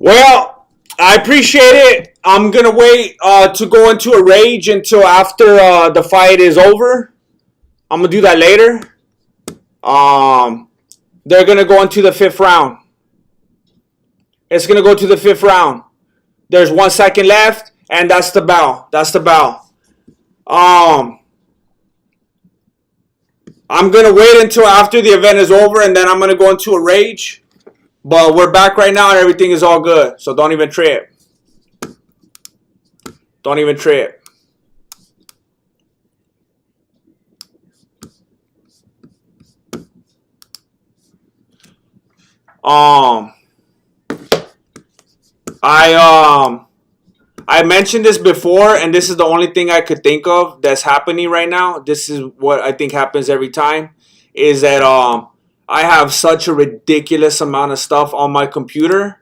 Well, I appreciate it. I'm gonna wait to go into a rage until after the fight is over. I'm gonna do that later. Um, they're gonna go into the fifth round. It's gonna go to the fifth round. There's 1 second left, and that's the bell. That's the bell. Um, I'm gonna wait until after the event is over, and then I'm gonna go into a rage. But we're back right now, and everything is all good. So don't even trip. Don't even trip. Um, I mentioned this before, and this is the only thing I could think of that's happening right now. This is what I think happens every time, is that I have such a ridiculous amount of stuff on my computer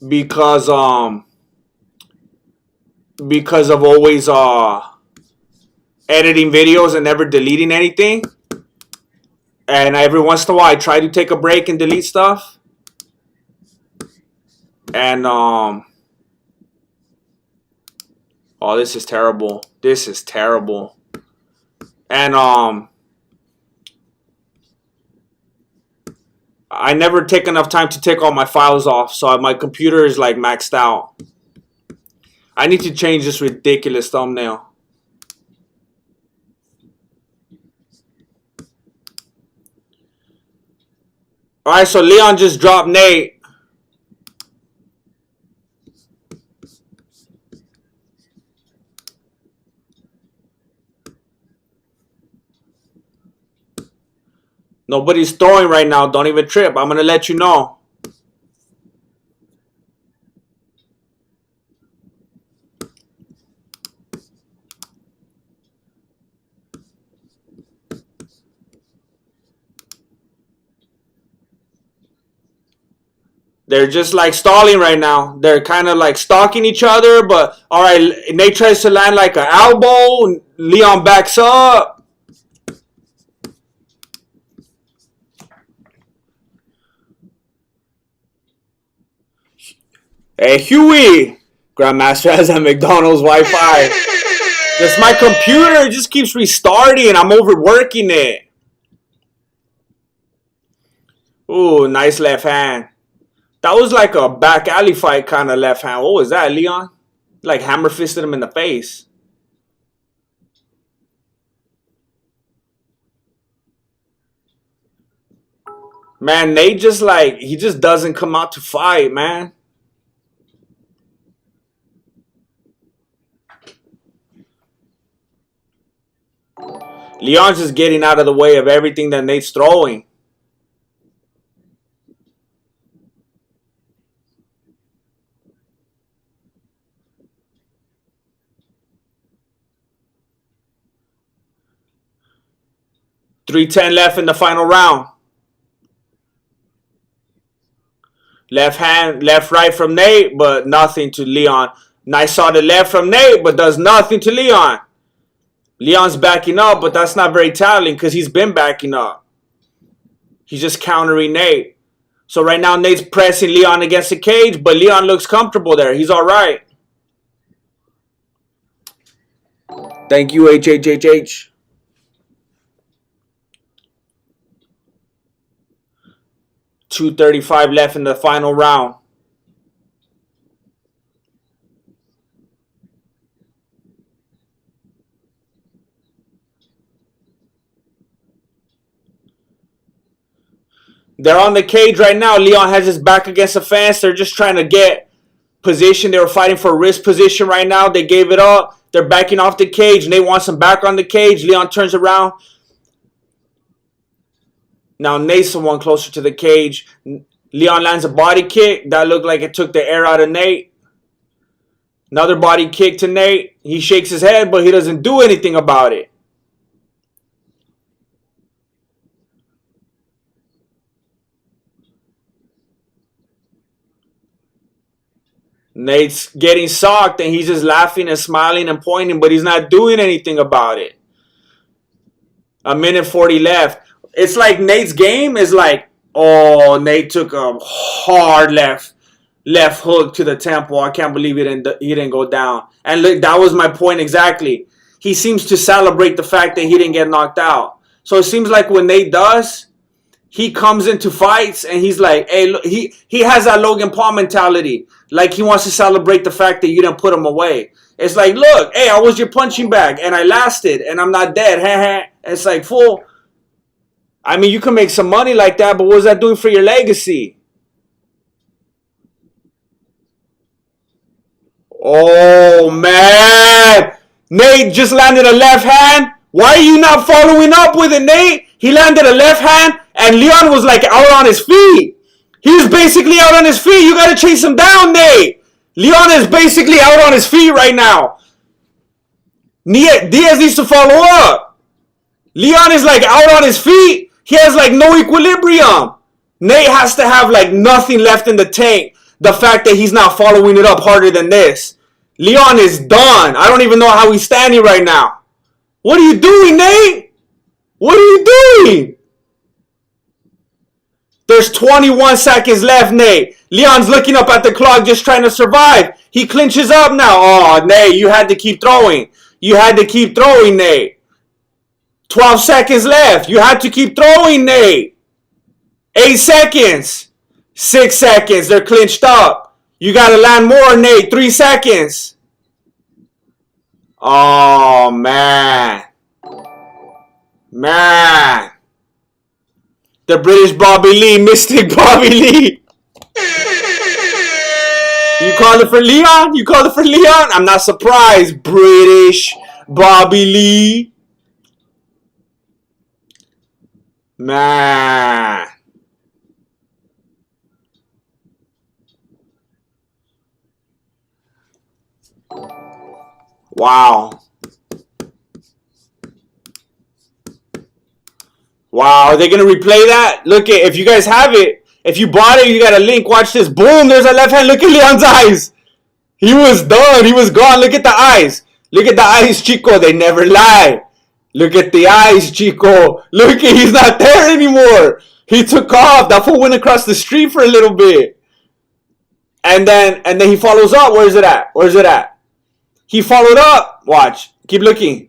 because of always editing videos and never deleting anything. And every once in a while, I try to take a break and delete stuff. And oh, this is terrible. This is terrible. And I never take enough time to take all my files off, so my computer is like maxed out. I need to change this ridiculous thumbnail. Alright, so Leon just dropped Nate. Nobody's throwing right now. Don't even trip. I'm going to let you know. They're just like stalling right now. They're kind of like stalking each other. But, all right, Nate tries to land like an elbow. Leon backs up. Hey, Huey. Grandmaster has a McDonald's Wi-Fi. Just my computer just keeps restarting. I'm overworking it. Ooh, nice left hand. That was like a back alley fight kind of left hand. What was that, Leon? Like hammer fisted him in the face. Man, Nate just like, he just doesn't come out to fight, man. Leon's just getting out of the way of everything that Nate's throwing. .310 left in the final round. Left hand, left right from Nate, but nothing to Leon. Nice solid left from Nate, but does nothing to Leon. Leon's backing up, but that's not very telling because he's been backing up. He's just countering Nate. So right now Nate's pressing Leon against the cage, but Leon looks comfortable there. He's all right. Thank you, HHHH. .235 left in the final round. They're on the cage right now. Leon has his back against the fence. They're just trying to get position. They were fighting for wrist position right now. They gave it up. They're backing off the cage. Nate wants him back on the cage. Leon turns around. Now Nate's the one closer to the cage. Leon lands a body kick. That looked like it took the air out of Nate. Another body kick to Nate. He shakes his head, but he doesn't do anything about it. Nate's getting socked, and he's just laughing and smiling and pointing, but he's not doing anything about it. 1:40 left. It's like Nate's game is like, oh, Nate took a hard left left hook to the temple. I can't believe he didn't go down. And look, that was my point exactly. He seems to celebrate the fact that he didn't get knocked out. So it seems like when Nate does, he comes into fights and he's like, hey, look, he has that Logan Paul mentality. Like he wants to celebrate the fact that you didn't put him away. It's like, look, hey, I was your punching bag and I lasted and I'm not dead. It's like, fool. I mean, you can make some money like that, but what's that doing for your legacy? Oh, man. Nate just landed a left hand. Why are you not following up with it, Nate? He landed a left hand, and Leon was like out on his feet. He was basically out on his feet. You got to chase him down, Nate. Leon is basically out on his feet right now. Diaz needs to follow up. Leon is like out on his feet. He has like no equilibrium. Nate has to have like nothing left in the tank. The fact that he's not following it up harder than this. Leon is done. I don't even know how he's standing right now. What are you doing, Nate? What are you doing? There's 21 seconds left, Nate. Leon's looking up at the clock just trying to survive. He clinches up now. Oh, Nate, you had to keep throwing. You had to keep throwing, Nate. 12 seconds left. You had to keep throwing, Nate. 8 seconds. 6 seconds. They're clinched up. You got to land more, Nate. 3 seconds. Oh, man. Man. The British Bobby Lee, Mystic Bobby Lee. You called it for Leon? You called it for Leon? I'm not surprised, British Bobby Lee. Man. Wow. Wow, are they going to replay that? Look, if you guys have it, if you bought it, you got a link. Watch this. Boom, there's a left hand. Look at Leon's eyes. He was done. He was gone. Look at the eyes. Look at the eyes, Chico. They never lie. Look at the eyes, Chico. Look, he's not there anymore. He took off. That fool went across the street for a little bit. And then he follows up. Where's it at? Where's it at? He followed up. Watch. Keep looking.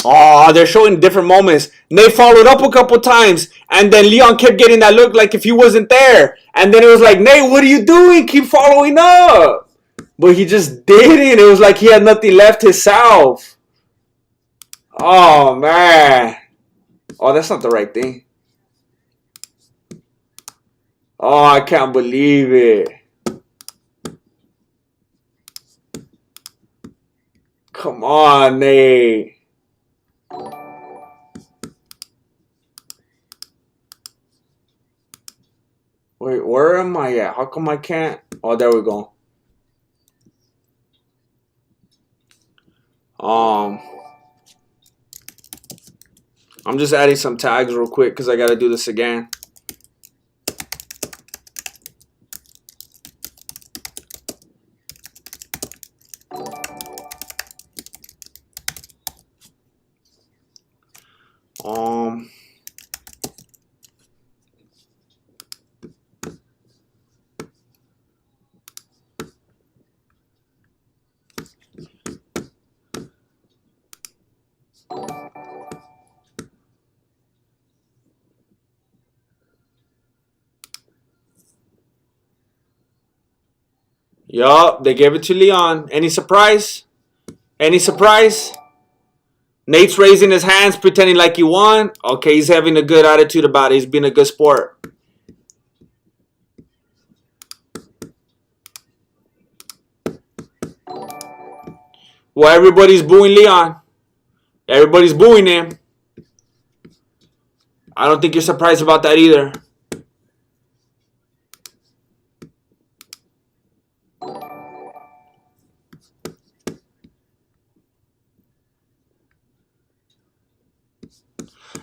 Oh, they're showing different moments. Nate followed up a couple times. And then Leon kept getting that look like if he wasn't there. And then it was like, Nate, what are you doing? Keep following up. But he just didn't. It was like he had nothing left himself. Oh, man. Oh, that's not the right thing. Oh, I can't believe it. Come on, Nate. Wait, where am I at? How come I can't? Oh, there we go. I'm just adding some tags real quick because I got to do this again. Yup, they gave it to Leon. Any surprise? Any surprise? Nate's raising his hands, pretending like he won. Okay, he's having a good attitude about it. He's being a good sport. Well, everybody's booing Leon. Everybody's booing him. I don't think you're surprised about that either.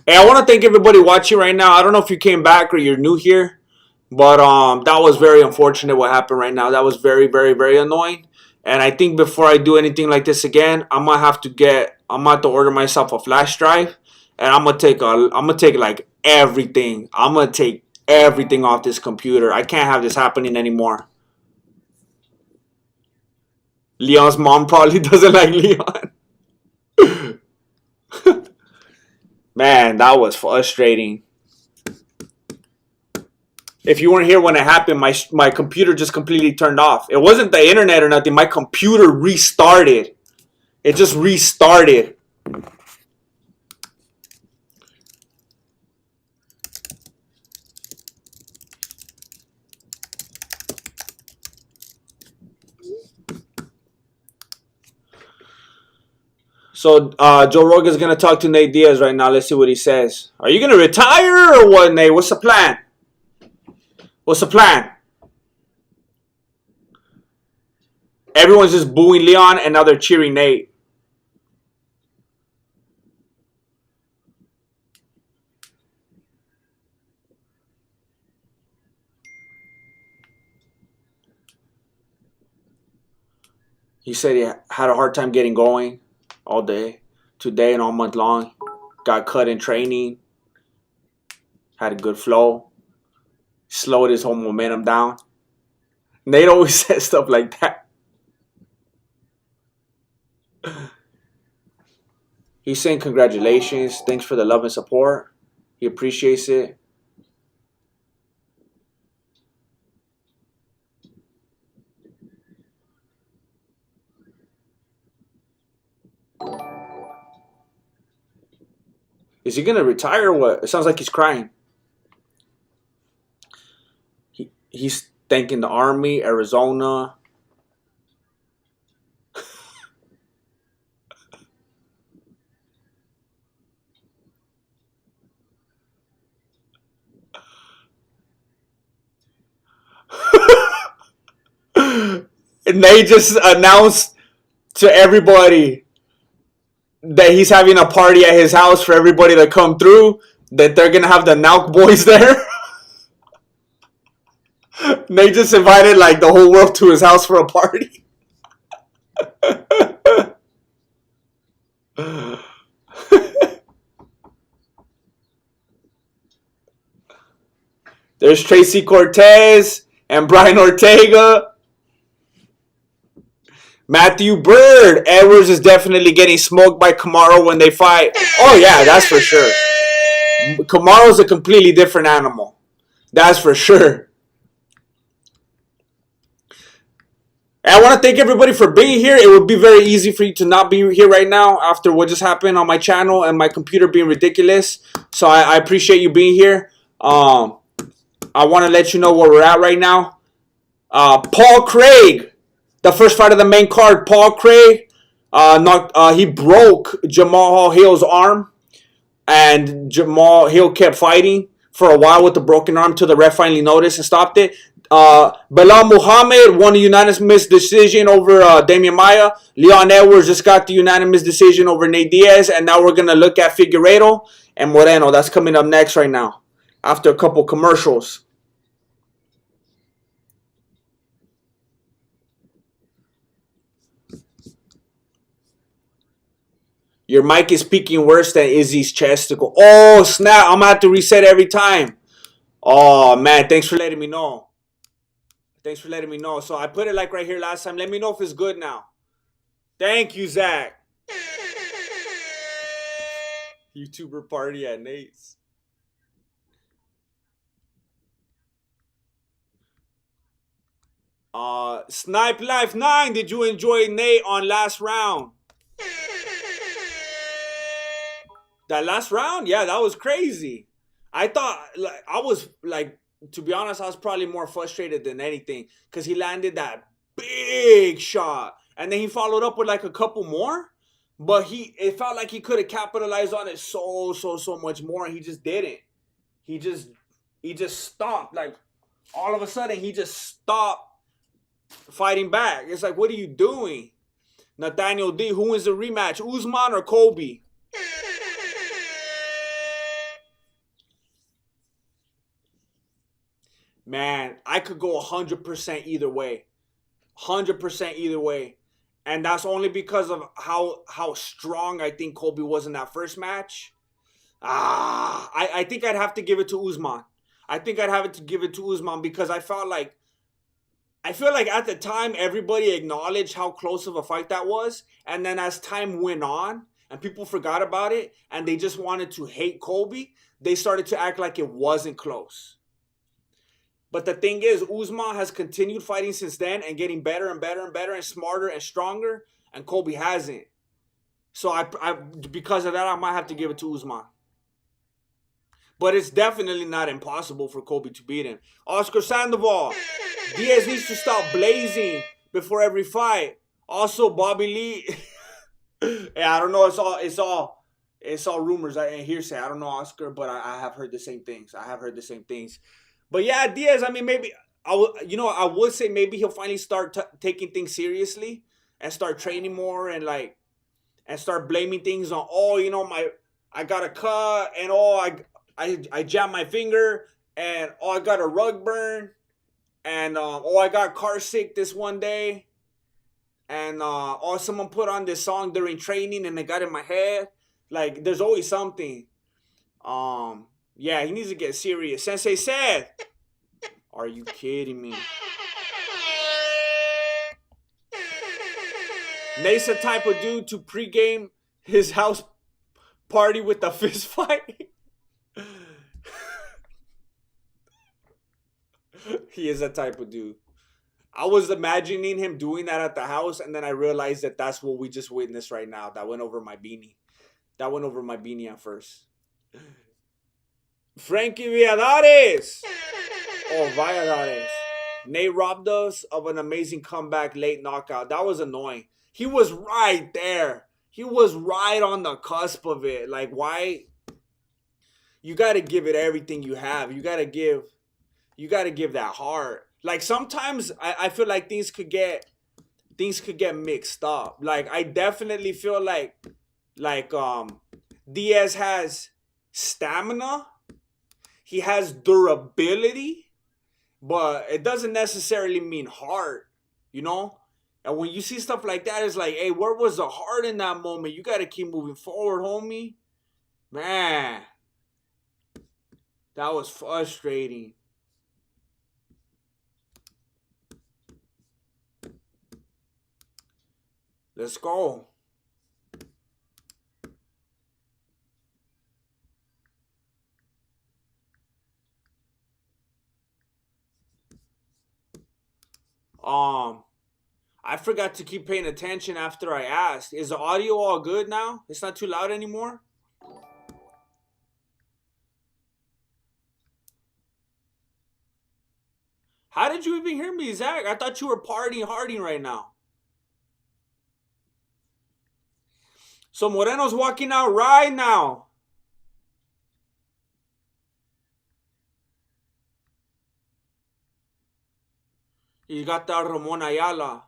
Hey, I want to thank everybody watching right now. I don't know if you came back or you're new here, but that was very unfortunate what happened right now. That was very, very, very annoying. And I think before I do anything like this again, I'm gonna have to order myself a flash drive, and I'm gonna take like everything. I'm gonna take everything off this computer. I can't have this happening anymore. Leon's mom probably doesn't like Leon. Man, that was frustrating. If you weren't here when it happened, my computer just completely turned off. It wasn't the internet or nothing. My computer restarted. It just restarted. So Joe Rogan's gonna talk to Nate Diaz right now. Let's see what he says. Are you gonna retire or what, Nate? What's the plan? What's the plan? Everyone's just booing Leon and now they're cheering Nate. He said he had a hard time getting going all day, today and all month long. Got cut in training. Had a good flow. Slowed his whole momentum down. Nate always says stuff like that. He's saying congratulations. Thanks for the love and support. He appreciates it. Is he gonna retire or what? It sounds like he's crying. He's thanking the Army, Arizona. And they just announced to everybody that he's having a party at his house for everybody to come through. That they're gonna have the Nauk boys there. They just invited like the whole world to his house for a party. There's Tracy Cortez and Brian Ortega. Matthew Bird. Edwards is definitely getting smoked by Kamaru when they fight. Oh, yeah, that's for sure. Kamaru's a completely different animal. That's for sure. And I want to thank everybody for being here. It would be very easy for you to not be here right now after what just happened on my channel and my computer being ridiculous. So I appreciate you being here. I want to let you know where we're at right now. Paul Craig, the first fight of the main card. Paul Craig, he broke Jamal Hill's arm, and Jamal Hill kept fighting for a while with the broken arm till the ref finally noticed and stopped it. Belal Muhammad won a unanimous decision over Damian Maia. Leon Edwards just got the unanimous decision over Nate Diaz. And now we're going to look at Figueiredo and Moreno. That's coming up next right now after a couple commercials. Your mic is peaking worse than Izzy's chesticle. Oh, snap. I'm going to have to reset every time. Oh, man. Thanks for letting me know. Thanks for letting me know. So I put it like right here last time. Let me know if it's good now. Thank you, Zach. YouTuber party at Nate's. Snipe Life 9. Did you enjoy Nate on last round? That last round? Yeah, that was crazy. I thought, like, I was like, to be honest, I was probably more frustrated than anything because he landed that big shot and then he followed up with like a couple more, but it felt like he could have capitalized on it so much more, and he just didn't. He just stopped. Like all of a sudden, he just stopped fighting back. It's like, what are you doing? Nathaniel D, who wins the rematch, Usman or Kobe? Man, I could go 100% either way. 100% either way. And that's only because of how strong I think Kobe was in that first match. I think I'd have to give it to Usman. I think I'd have to give it to Usman because I felt like I feel like at the time everybody acknowledged how close of a fight that was, and then as time went on and people forgot about it and they just wanted to hate Colby, they started to act like it wasn't close. But the thing is, Usman has continued fighting since then and getting better and better and better and smarter and stronger, and Colby hasn't. So I because of that, I might have to give it to Usman. But it's definitely not impossible for Colby to beat him. Oscar Sandoval. Diaz needs to stop blazing before every fight. Also, Bobby Lee. Yeah, I don't know. It's all rumors and hearsay. I don't know, Oscar, but I have heard the same things. But yeah, Diaz. I mean, maybe I would say maybe he'll finally start taking things seriously and start training more and start blaming things on I got a cut and I jammed my finger and I got a rug burn and I got car sick this one day and someone put on this song during training and it got in my head. Like there's always something. Yeah, he needs to get serious. Sensei said, "Are you kidding me?" Nate's the type of dude to pregame his house party with a fist fight. He is that type of dude. I was imagining him doing that at the house, and then I realized that that's what we just witnessed right now. That went over my beanie. At first. Frankie Valladares. Oh, Valladares. Nate robbed us of an amazing comeback late knockout. That was annoying. He was right there. He was right on the cusp of it. Like, why? You got to give it everything you have. You got to give that heart. Like, sometimes I feel like things could get mixed up. Like, I definitely feel like Diaz has stamina. He has durability. But it doesn't necessarily mean heart, And when you see stuff like that, it's like, hey, where was the heart in that moment? You got to keep moving forward, homie. Man, that was frustrating. Let's go. I forgot to keep paying attention after I asked. Is the audio all good now? It's not too loud anymore? How did you even hear me, Zach? I thought you were partying harding right now. So Moreno's walking out right now. He got that Ramon Ayala.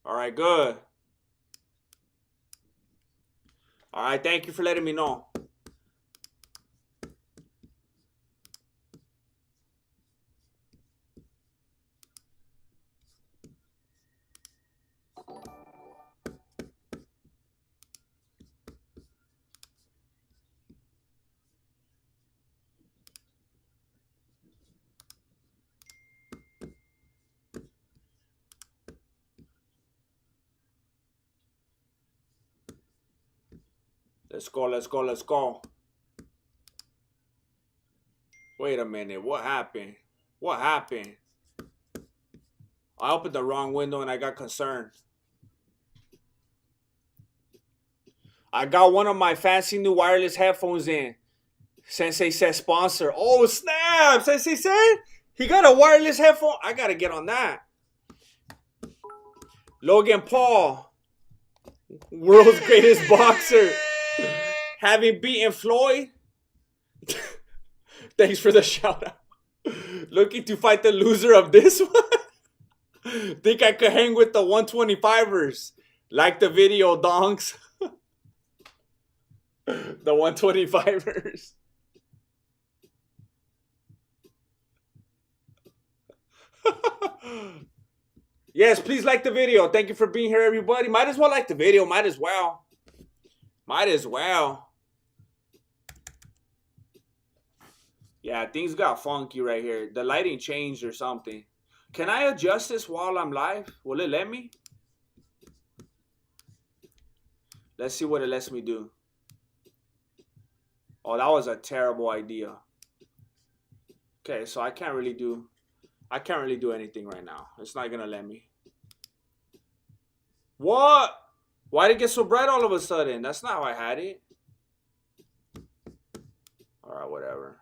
All right, good. All right, thank you for letting me know. Let's go. Wait a minute, what happened? I opened the wrong window and I got concerned. I got one of my fancy new wireless headphones in. Sensei said sponsor. Oh, snap! Sensei said he got a wireless headphone. I got to get on that. Logan Paul, world's greatest boxer, having beaten Floyd. Thanks for the shout out. Looking to fight the loser of this one. Think I could hang with the 125ers. Like the video, donks. The 125ers. Yes, please like the video. Thank you for being here, everybody. Might as well like the video. Might as well. Yeah, things got funky right here. The lighting changed or something. Can I adjust this while I'm live? Will it let me? Let's see what it lets me do. Oh, that was a terrible idea. Okay, so I can't really do anything right now. It's not gonna let me. What? Why did it get so bright all of a sudden? That's not how I had it. Alright, whatever.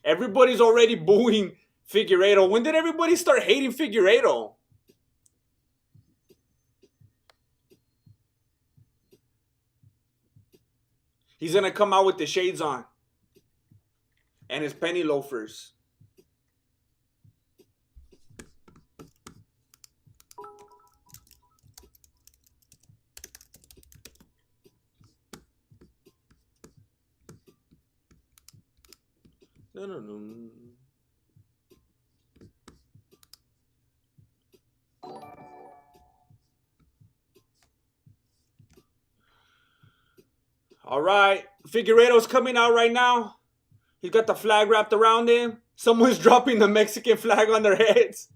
Everybody's already booing Figueiredo. When did everybody start hating Figueiredo? He's gonna come out with the shades on. And his penny loafers. No. All right, Figueiredo's coming out right now. He's got the flag wrapped around him. Someone's dropping the Mexican flag on their heads.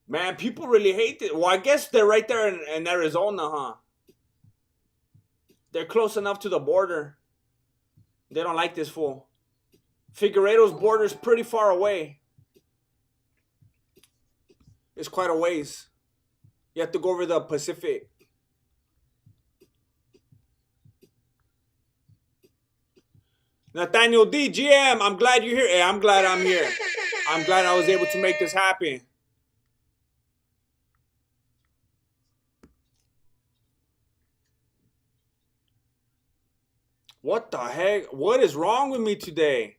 Man, people really hate it. Well, I guess they're right there in Arizona, huh? They're close enough to the border. They don't like this fool. Figueiredo's border is pretty far away. It's quite a ways. You have to go over the Pacific. Nathaniel D, GM, I'm glad you're here. Hey, I'm glad I'm here. I'm glad I was able to make this happen. What the heck? What is wrong with me today?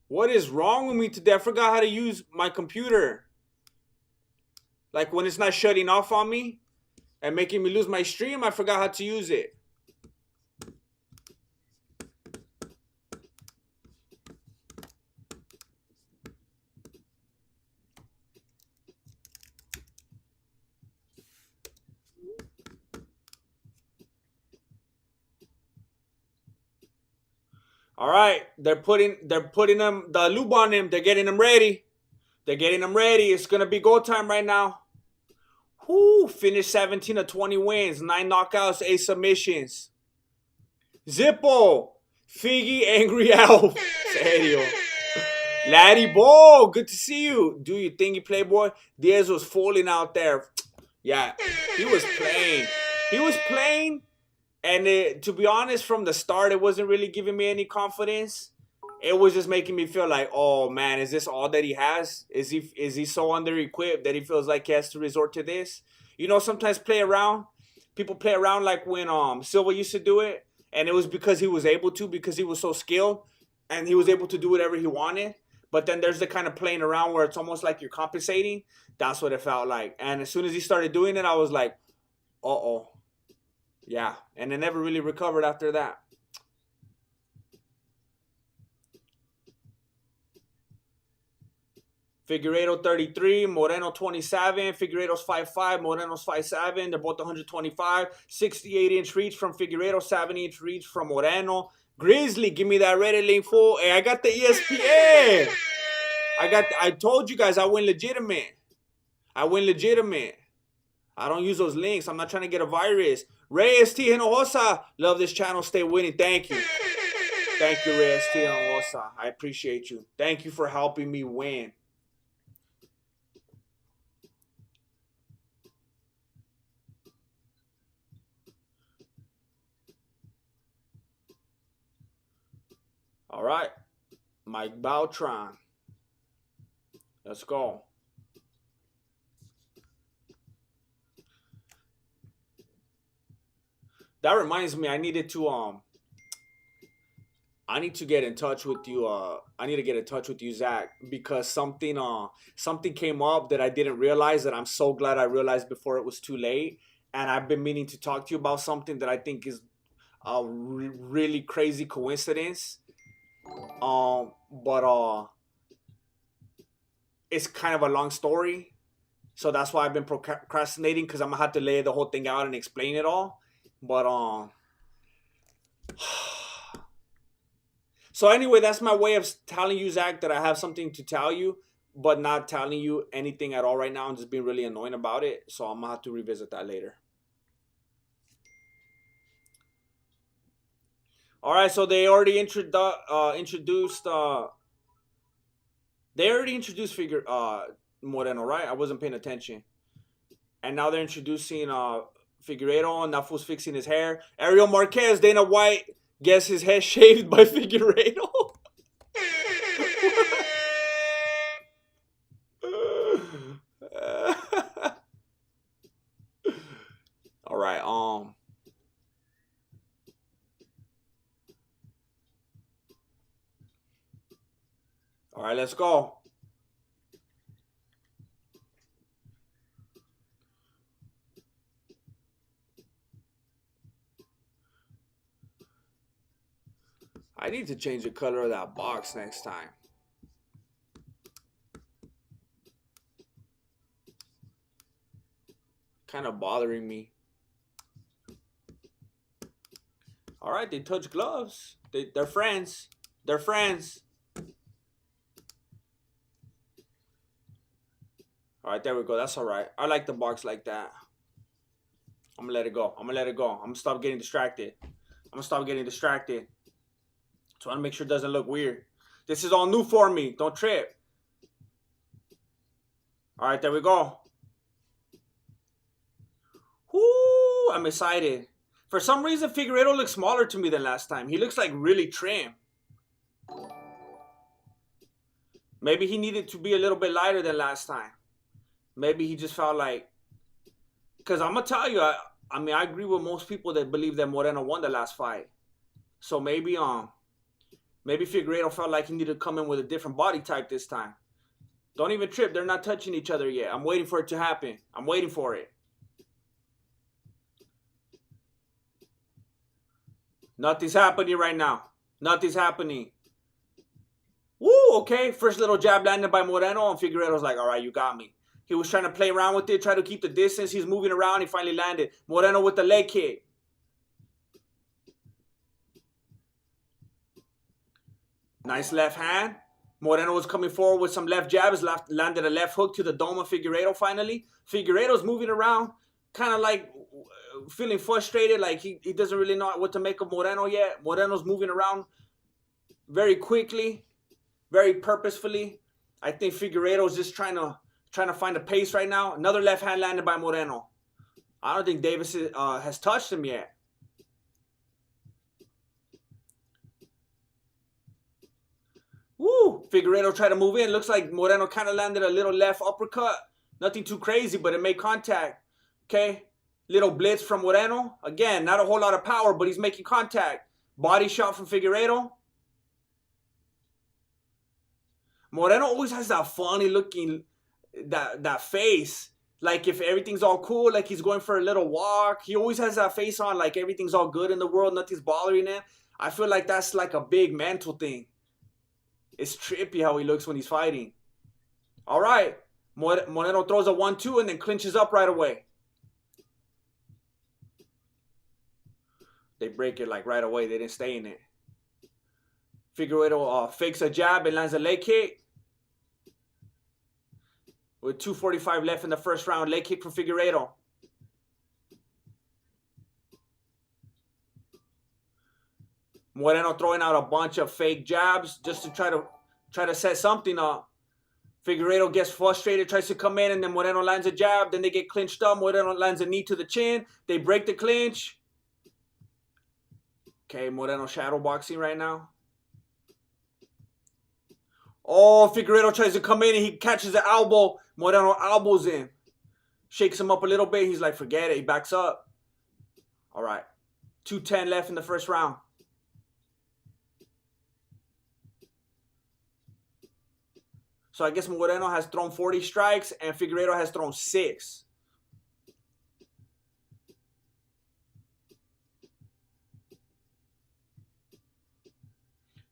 What is wrong with me today? I forgot how to use my computer. Like when it's not shutting off on me and making me lose my stream, I forgot how to use it. All right, they're putting them the lube on him. They're getting him ready. They're getting him ready. It's gonna be go time right now. Whoo! Finished 17 of 20 wins, 9 knockouts, 8 submissions. Zippo, Figgy, Angry Elf, Serio. Laddie Bo, good to see you. Do you think you Playboy? Diaz was falling out there. Yeah, he was playing. He was playing. And to be honest, from the start, it wasn't really giving me any confidence. It was just making me feel like, oh man, is this all that he has? Is he so under-equipped that he feels like he has to resort to this? You know, sometimes play around. People play around like when Silva used to do it, and it was because he was able to, because he was so skilled, and he was able to do whatever he wanted. But then there's the kind of playing around where it's almost like you're compensating. That's what it felt like. And as soon as he started doing it, I was like, uh-oh. Yeah, and it never really recovered after that. Figueiredo 33, Moreno 27. Figueiredo's 5'5", Moreno's 5'7". They're both 125. 68-inch reach from Figueiredo, 70-inch reach from Moreno. Grizzly, give me that Reddit link, fool. Hey, I got the ESPN. I told you guys I win legitimate. I don't use those links. I'm not trying to get a virus. Reyes T. Hinojosa. Love this channel. Stay winning. Thank you. Thank you, Reyes T. Hinojosa. I appreciate you. Thank you for helping me win. All right. Mike Beltran. Let's go. That reminds me, I need to get in touch with you. I need to get in touch with you, Zach, because something came up that I didn't realize, that I'm so glad I realized before it was too late. And I've been meaning to talk to you about something that I think is a really crazy coincidence. But it's kind of a long story. So that's why I've been procrastinating, because I'm gonna have to lay the whole thing out and explain it all. But so anyway, that's my way of telling you, Zach, that I have something to tell you, but not telling you anything at all right now, and just being really annoying about it. So I'm gonna have to revisit that later. All right, so they already introduced figure Moreno, right? I wasn't paying attention. And now they're introducing Figueiredo, and that fool's fixing his hair. Ariel Marquez, Dana White gets his head shaved by Figueiredo. All right, all right, let's go. I need to change the color of that box next time. Kind of bothering me. All right, they touch gloves. They're friends. They're friends. All right, there we go. That's all right. I like the box like that. I'm gonna let it go. I'm gonna let it go. I'm gonna stop getting distracted. So I wanna make sure it doesn't look weird. This is all new for me. Don't trip. All right, there we go. Whoo! I'm excited. For some reason, Figueiredo looks smaller to me than last time. He looks like really trim. Maybe he needed to be a little bit lighter than last time. Maybe he just felt like... Because I'm going to tell you, I agree with most people that believe that Moreno won the last fight. So maybe Figueiredo felt like he needed to come in with a different body type this time. Don't even trip. They're not touching each other yet. I'm waiting for it to happen. I'm waiting for it. Nothing's happening right now. Nothing's happening. Woo, okay. First little jab landed by Moreno, and Figueiredo's like, all right, you got me. He was trying to play around with it, try to keep the distance. He's moving around. He finally landed. Moreno with the leg kick. Nice left hand. Moreno was coming forward with some left jabs. Landed a left hook to the dome of Figueiredo finally. Figueiredo's moving around, kind of like feeling frustrated, like he doesn't really know what to make of Moreno yet. Moreno's moving around very quickly, very purposefully. I think Figueiredo's just trying to find a pace right now. Another left hand landed by Moreno. I don't think Davis has touched him yet. Woo! Figueiredo tried to move in. Looks like Moreno kind of landed a little left uppercut. Nothing too crazy, but it made contact. Okay? Little blitz from Moreno. Again, not a whole lot of power, but he's making contact. Body shot from Figueiredo. Moreno always has that funny looking, that face. Like if everything's all cool, like he's going for a little walk. He always has that face on like everything's all good in the world. Nothing's bothering him. I feel like that's like a big mental thing. It's trippy how he looks when he's fighting. All right. Moreno throws a 1-2 and then clinches up right away. They break it like right away. They didn't stay in it. Figueiredo fakes a jab and lands a leg kick. With 2:45 left in the first round. Leg kick from Figueiredo. Moreno throwing out a bunch of fake jabs just to try to set something up. Figueiredo gets frustrated, tries to come in, and then Moreno lands a jab. Then they get clinched up. Moreno lands a knee to the chin. They break the clinch. Okay, Moreno shadow boxing right now. Oh, Figueiredo tries to come in and he catches the elbow. Moreno elbows him. Shakes him up a little bit. He's like, forget it. He backs up. All right. 2:10 left in the first round. So I guess Moreno has thrown 40 strikes and Figueiredo has thrown 6.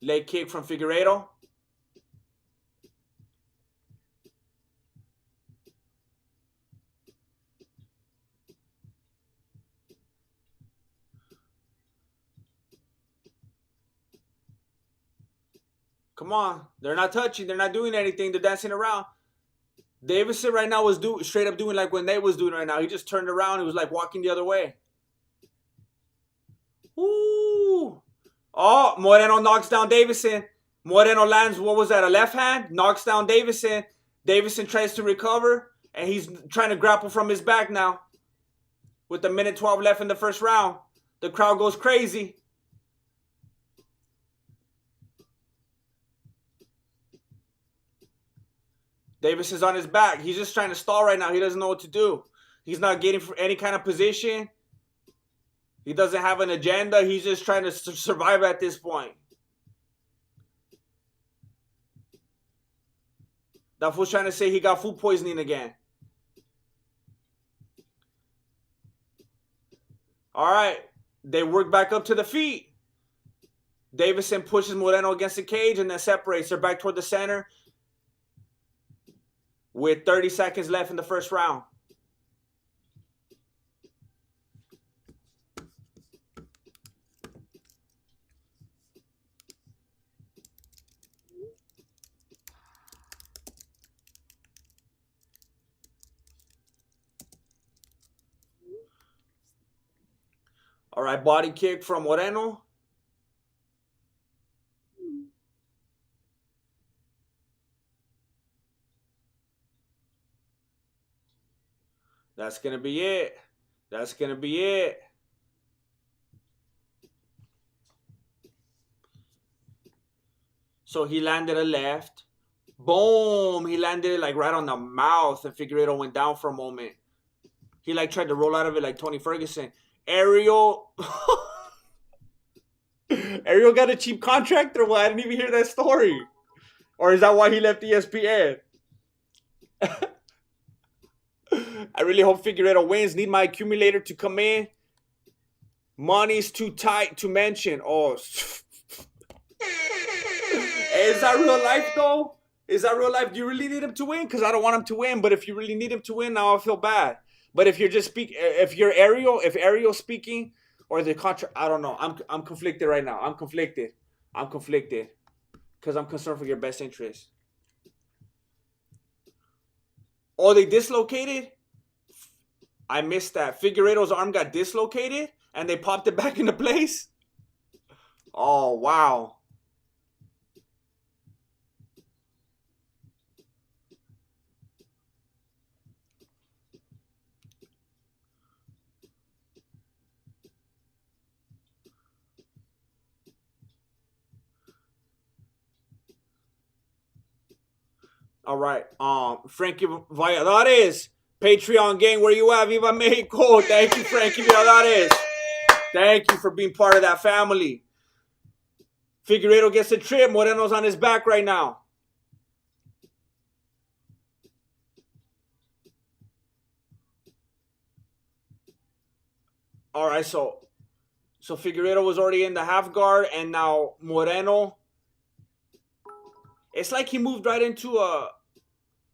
Leg kick from Figueiredo. Come on. They're not touching. They're not doing anything. They're dancing around. Davison right now was straight up doing like what Nate was doing right now. He just turned around. He was like walking the other way. Ooh. Oh, Moreno knocks down Davison. Moreno lands, what was that, a left hand? Knocks down Davison. Davison tries to recover, and he's trying to grapple from his back now. With a minute 12 left in the first round. The crowd goes crazy. Davis is on his back. He's just trying to stall right now. He doesn't know what to do. He's not getting any kind of position. He doesn't have an agenda. He's just trying to survive at this point. That fool's trying to say he got food poisoning again. All right. They work back up to the feet. Davison pushes Moreno against the cage and then separates. They're back toward the center with 30 seconds left in the first round. All right, body kick from Moreno. That's going to be it. That's going to be it. So he landed a left. Boom. He landed it like right on the mouth, and Figueiredo went down for a moment. He like tried to roll out of it like Tony Ferguson. Ariel. Ariel got a cheap contract or what? I didn't even hear that story. Or is that why he left ESPN? I really hope Figueiredo wins. Need my accumulator to come in. Money's too tight to mention. Oh. Is that real life though? Is that real life? Do you really need him to win? Because I don't want him to win. But if you really need him to win, now I feel bad. But if you're just if Ariel's speaking, or the contract, I don't know. I'm conflicted right now. I'm conflicted because I'm concerned for your best interest. Oh, they dislocated? I missed that. Figueiredo's arm got dislocated and they popped it back into place? Oh, wow. All right. Frankie Valladares, Patreon gang, where you at? Viva Mexico. Thank you, Frankie Valladares. Thank you for being part of that family. Figueiredo gets a trip. Moreno's on his back right now. All right, so Figueiredo was already in the half guard, and now Moreno. It's like he moved right into a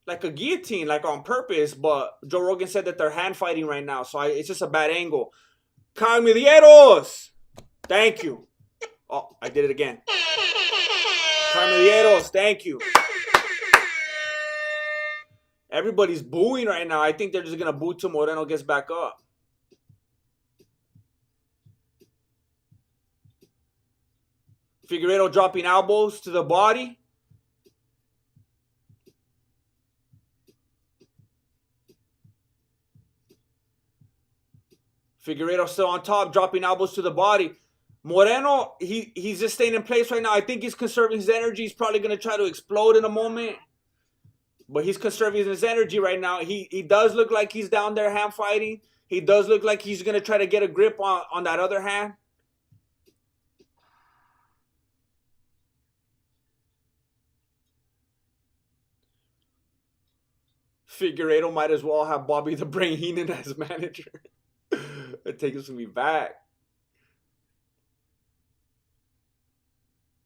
guillotine, like on purpose. But Joe Rogan said that they're hand fighting right now, so it's just a bad angle. Carmelieros, thank you. Oh, I did it again. Carmelieros, thank you. Everybody's booing right now. I think they're just gonna boo till Moreno gets back up. Figueiredo dropping elbows to the body. Figueiredo still on top, dropping elbows to the body. Moreno, he's just staying in place right now. I think he's conserving his energy. He's probably going to try to explode in a moment. But he's conserving his energy right now. He does look like he's down there hand fighting. He does look like he's going to try to get a grip on that other hand. Figueiredo might as well have Bobby the Brain Heenan as manager. It takes me back.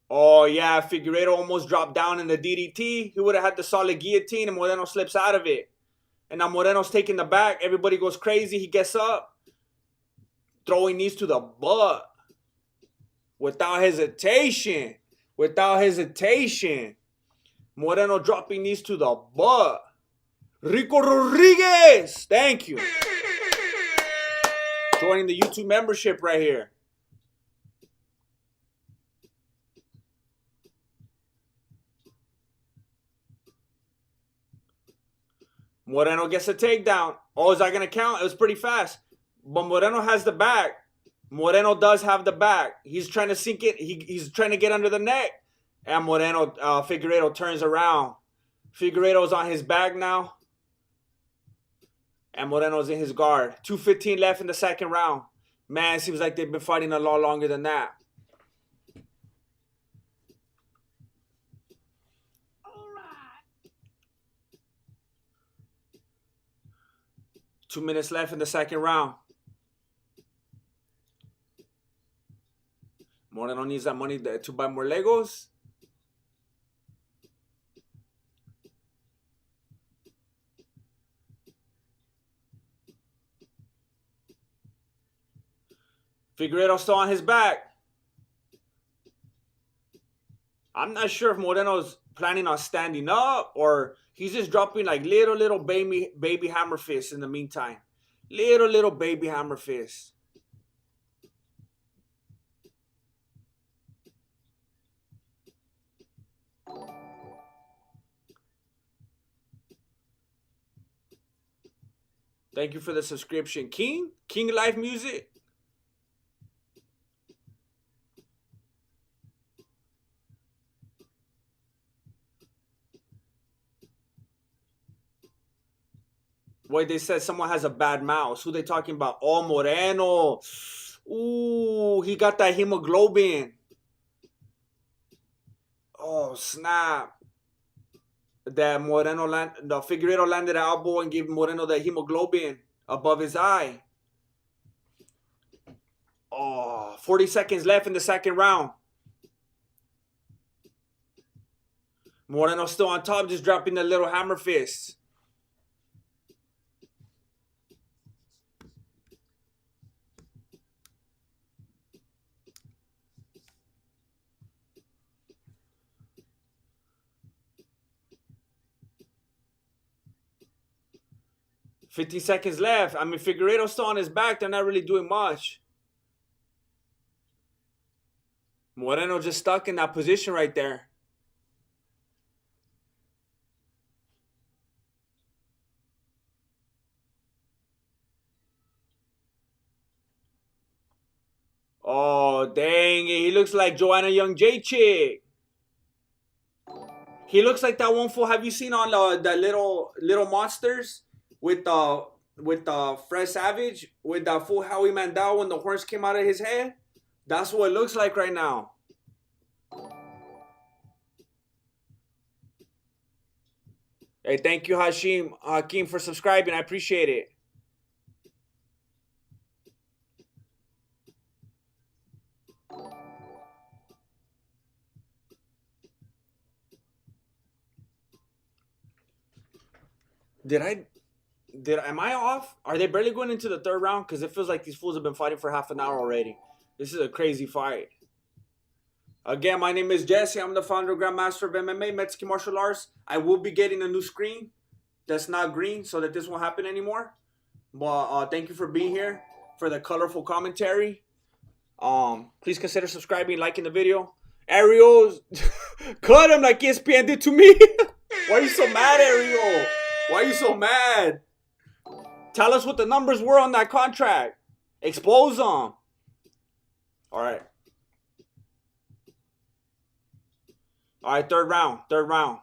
Oh, yeah. Figueiredo almost dropped down in the DDT. He would have had the solid guillotine, and Moreno slips out of it. And now Moreno's taking the back. Everybody goes crazy. He gets up. Throwing knees to the butt. Without hesitation. without hesitation. Moreno dropping these to the butt. Rico Rodriguez. Thank you. Joining the YouTube membership right here. Moreno gets a takedown. Oh, is that going to count? It was pretty fast. But Moreno has the back. Moreno does have the back. He's trying to sink it. He's trying to get under the neck. And Moreno, Figueiredo turns around. Figueiredo's on his back now. And Moreno's in his guard. 2:15 left in the second round. Man, it seems like they've been fighting a lot longer than that. All right. 2 minutes left in the second round. Moreno needs that money to buy more Legos. Figueiredo still on his back. I'm not sure if Moreno's planning on standing up or he's just dropping like little baby hammer fists in the meantime. Little baby hammer fists. Thank you for the subscription. King Life Music. Wait, they said someone has a bad mouse. Who they talking about? Oh, Moreno. Ooh, he got that hemoglobin. Oh, snap. That the Figueiredo landed an elbow and gave Moreno the hemoglobin above his eye. Oh, 40 seconds left in the second round. Moreno still on top, just dropping the little hammer fists. $50 seconds left. I mean, Figueiredo's still on his back. They're not really doing much. Moreno just stuck in that position right there. Oh, dang it. He looks like Joanna Young J chick. He looks like that one fool. Have you seen on the little monsters with Fred Savage with that fool Howie Mandel when the horns came out of his head? That's what it looks like right now. Hey, thank you, Hakeem, for subscribing. I appreciate it. Am I off? Are they barely going into the third round? Because it feels like these fools have been fighting for half an hour already. This is a crazy fight. Again, my name is Jesse. I'm the founder and Grandmaster of MMA, Mexican Martial Arts. I will be getting a new screen that's not green so that this won't happen anymore. But thank you for being here, for the colorful commentary. Please consider subscribing, liking the video. Ariel, cut him like ESPN did to me. Why are you so mad, Ariel? Why are you so mad? Tell us what the numbers were on that contract. Expose them. All right. All right, third round.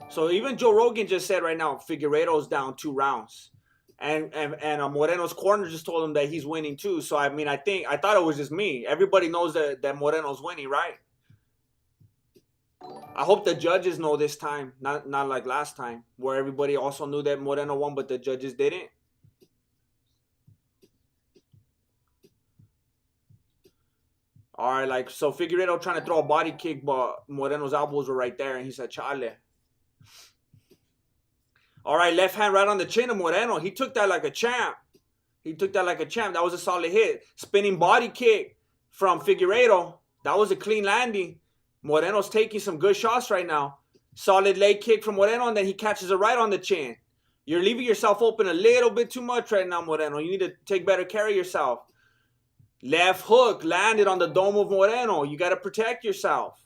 So even Joe Rogan just said right now, Figueiredo's down 2 rounds. And Moreno's corner just told him that he's winning too. So, I mean, I thought it was just me. Everybody knows that Moreno's winning, right? I hope the judges know this time, not like last time, where everybody also knew that Moreno won, but the judges didn't. All right, like, so Figueiredo trying to throw a body kick, but Moreno's elbows were right there, and he said, chale. All right, left hand right on the chin of Moreno. He took that like a champ. That was a solid hit. Spinning body kick from Figueiredo. That was a clean landing. Moreno's taking some good shots right now. Solid leg kick from Moreno, and then he catches it right on the chin. You're leaving yourself open a little bit too much right now, Moreno. You need to take better care of yourself. Left hook landed on the dome of Moreno. You got to protect yourself.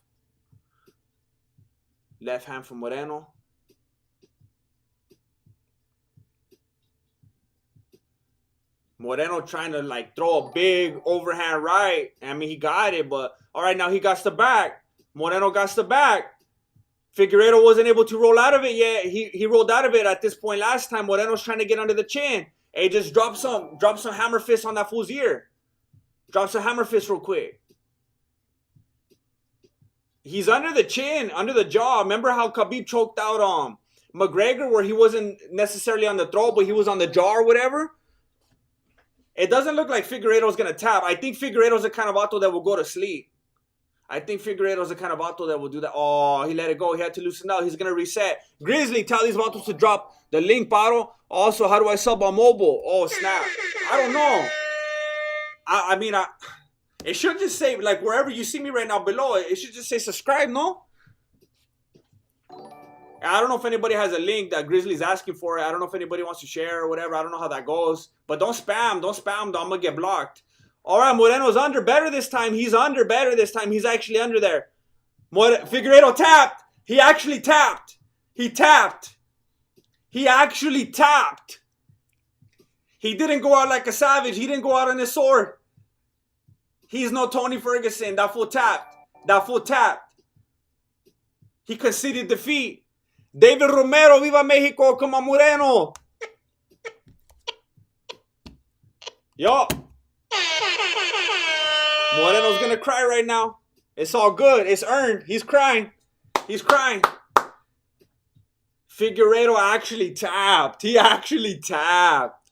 Left hand from Moreno. Moreno trying to like throw a big overhand right. I mean, he got it, but all right, now he got the back. Moreno got the back. Figueiredo wasn't able to roll out of it yet. He rolled out of it at this point last time. Moreno's trying to get under the chin. Hey, just drop some hammer fist on that fool's ear. Drop some hammer fist real quick. He's under the chin, under the jaw. Remember how Khabib choked out McGregor, where he wasn't necessarily on the throat, but he was on the jaw or whatever? It doesn't look like Figueiredo's going to tap. I think Figueiredo's the kind of auto that will go to sleep. I think Figueiredo's the kind of auto that will do that. Oh, he let it go. He had to loosen out. He's going to reset. Grizzly, tell these autos to drop the link bottle. Also, how do I sub on mobile? Oh, snap. I don't know. I mean, it should just say, like, wherever you see me right now below, it should just say subscribe, no? I don't know if anybody has a link that Grizzly's asking for it. I don't know if anybody wants to share or whatever. I don't know how that goes. But don't spam. Don't spam. I'm going to get blocked. All right, Moreno's under better this time. He's under better this time. He's actually under there. Figueiredo tapped. He actually tapped. He tapped. He actually tapped. He didn't go out like a savage. He didn't go out on his sword. He's no Tony Ferguson. That fool tapped. That fool tapped. He conceded defeat. David Romero, viva Mexico, come on Moreno. Yo. Moreno's gonna cry right now. It's all good. It's earned. He's crying. He's crying. Figueiredo actually tapped. He actually tapped.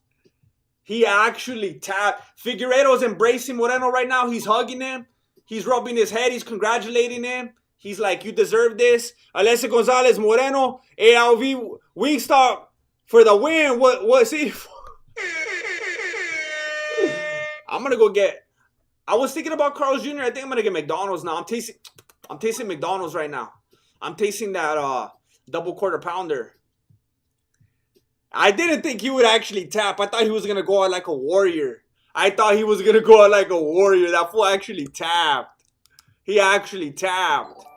He actually tapped. Figueiredo's embracing Moreno right now. He's hugging him. He's rubbing his head. He's congratulating him. He's like, you deserve this. Alessio Gonzalez Moreno, ALV Wingstop for the win. What see? I'm gonna go get. I was thinking about Carl's Jr. I think I'm gonna get McDonald's now. I'm tasting McDonald's right now. I'm tasting that double quarter pounder. I didn't think he would actually tap. I thought he was gonna go out like a warrior. That fool actually tapped. He actually tapped.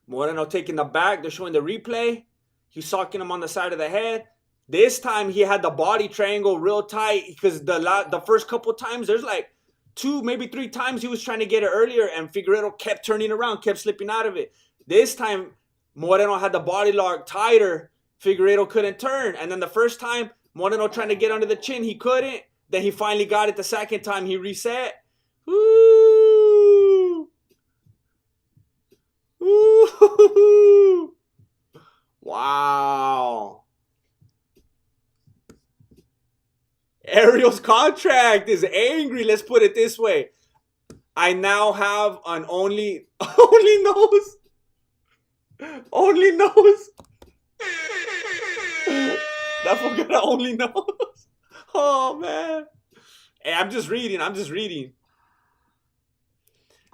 Moreno taking the back. They're showing the replay. He's socking him on the side of the head. This time he had the body triangle real tight because the first couple times, there's like 2, maybe 3 times he was trying to get it earlier and Figueiredo kept turning around, kept slipping out of it. This time, Moreno had the body lock tighter. Figueiredo couldn't turn. And then the first time, Moreno trying to get under the chin, he couldn't. Then he finally got it the second time. He reset. Woo! Woo! Wow. Ariel's contract is angry. Let's put it this way. I now have an only nose. Only nose. That fool got an only nose. Oh, man. Hey, I'm just reading.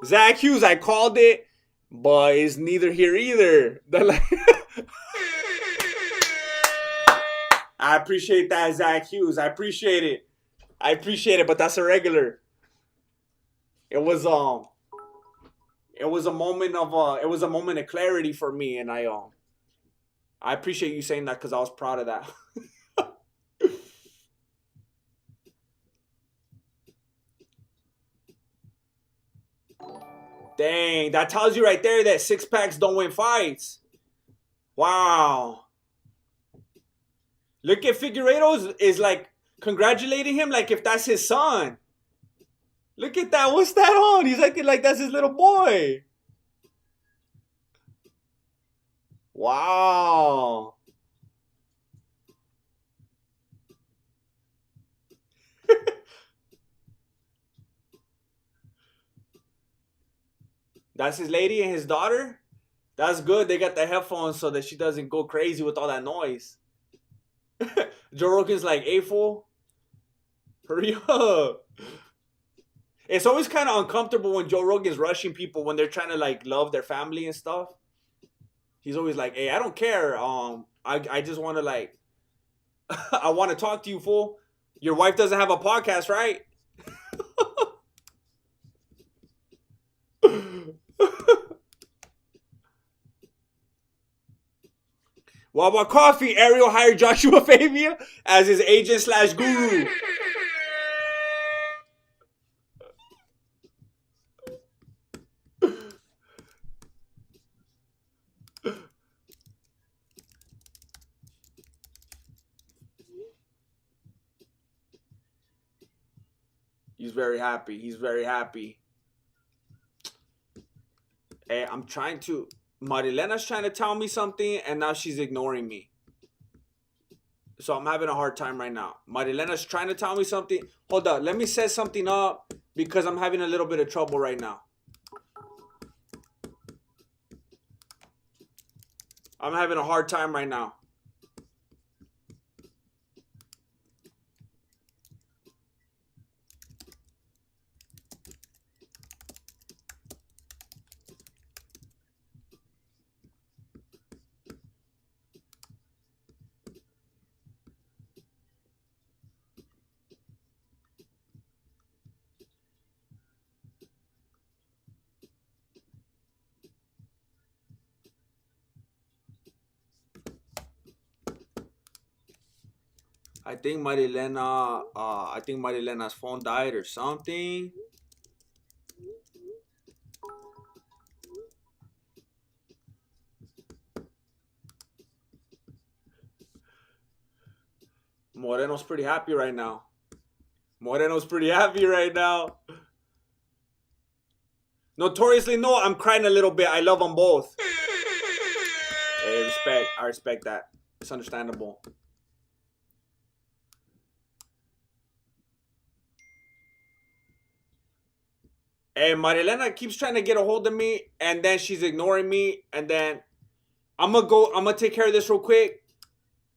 Zach Hughes, I called it, but it's neither here either. I appreciate that, Zach Hughes. I appreciate it, but that's a regular. It was a moment of clarity for me, and I appreciate you saying that because I was proud of that. Dang, that tells you right there that 6-packs don't win fights. Wow. Look at Figueiredo is like congratulating him like if that's his son. Look at that. What's that on? He's acting like that's his little boy. Wow. That's his lady and his daughter? That's good. They got the headphones so that she doesn't go crazy with all that noise. Joe Rogan's like, hey, fool, hurry up. It's always kind of uncomfortable when Joe Rogan's rushing people when they're trying to like love their family and stuff. He's always like, hey, I don't care. I just want to like, I want to talk to you, fool. Your wife doesn't have a podcast, right? Wawa Coffee, Ariel hired Joshua Fabia as his agent slash guru. He's very happy. He's very happy. Hey, I'm trying to. Marilena's trying to tell me something, and now she's ignoring me. So I'm having a hard time right now. Marilena's trying to tell me something. Hold up. Let me set something up because I'm having a little bit of trouble right now. I'm having a hard time right now. I think Marilena's phone died or something. Moreno's pretty happy right now. Moreno's pretty happy right now. Notoriously, no, I'm crying a little bit. I love them both. Hey, respect. I respect that. It's understandable. Hey, Marilena keeps trying to get a hold of me, and then she's ignoring me, and then I'm gonna take care of this real quick.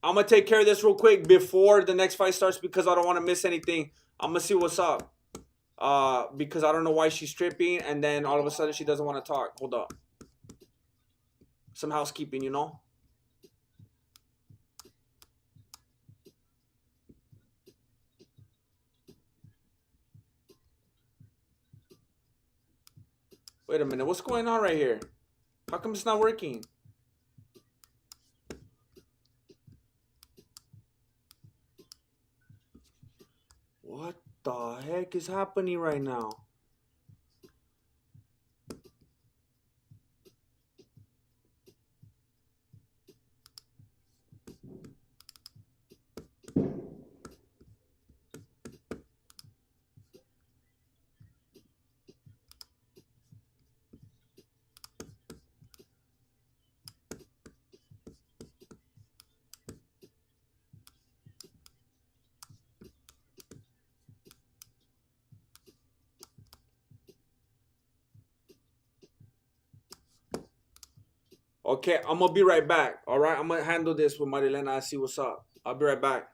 I'm gonna take care of this real quick before the next fight starts because I don't want to miss anything. I'm gonna see what's up. Because I don't know why she's tripping, and then all of a sudden she doesn't want to talk. Hold up. Some housekeeping, you know? Wait a minute, what's going on right here? How come it's not working? What the heck is happening right now? Okay, I'm gonna be right back. All right, I'm gonna handle this with Marilena. I see what's up. I'll be right back.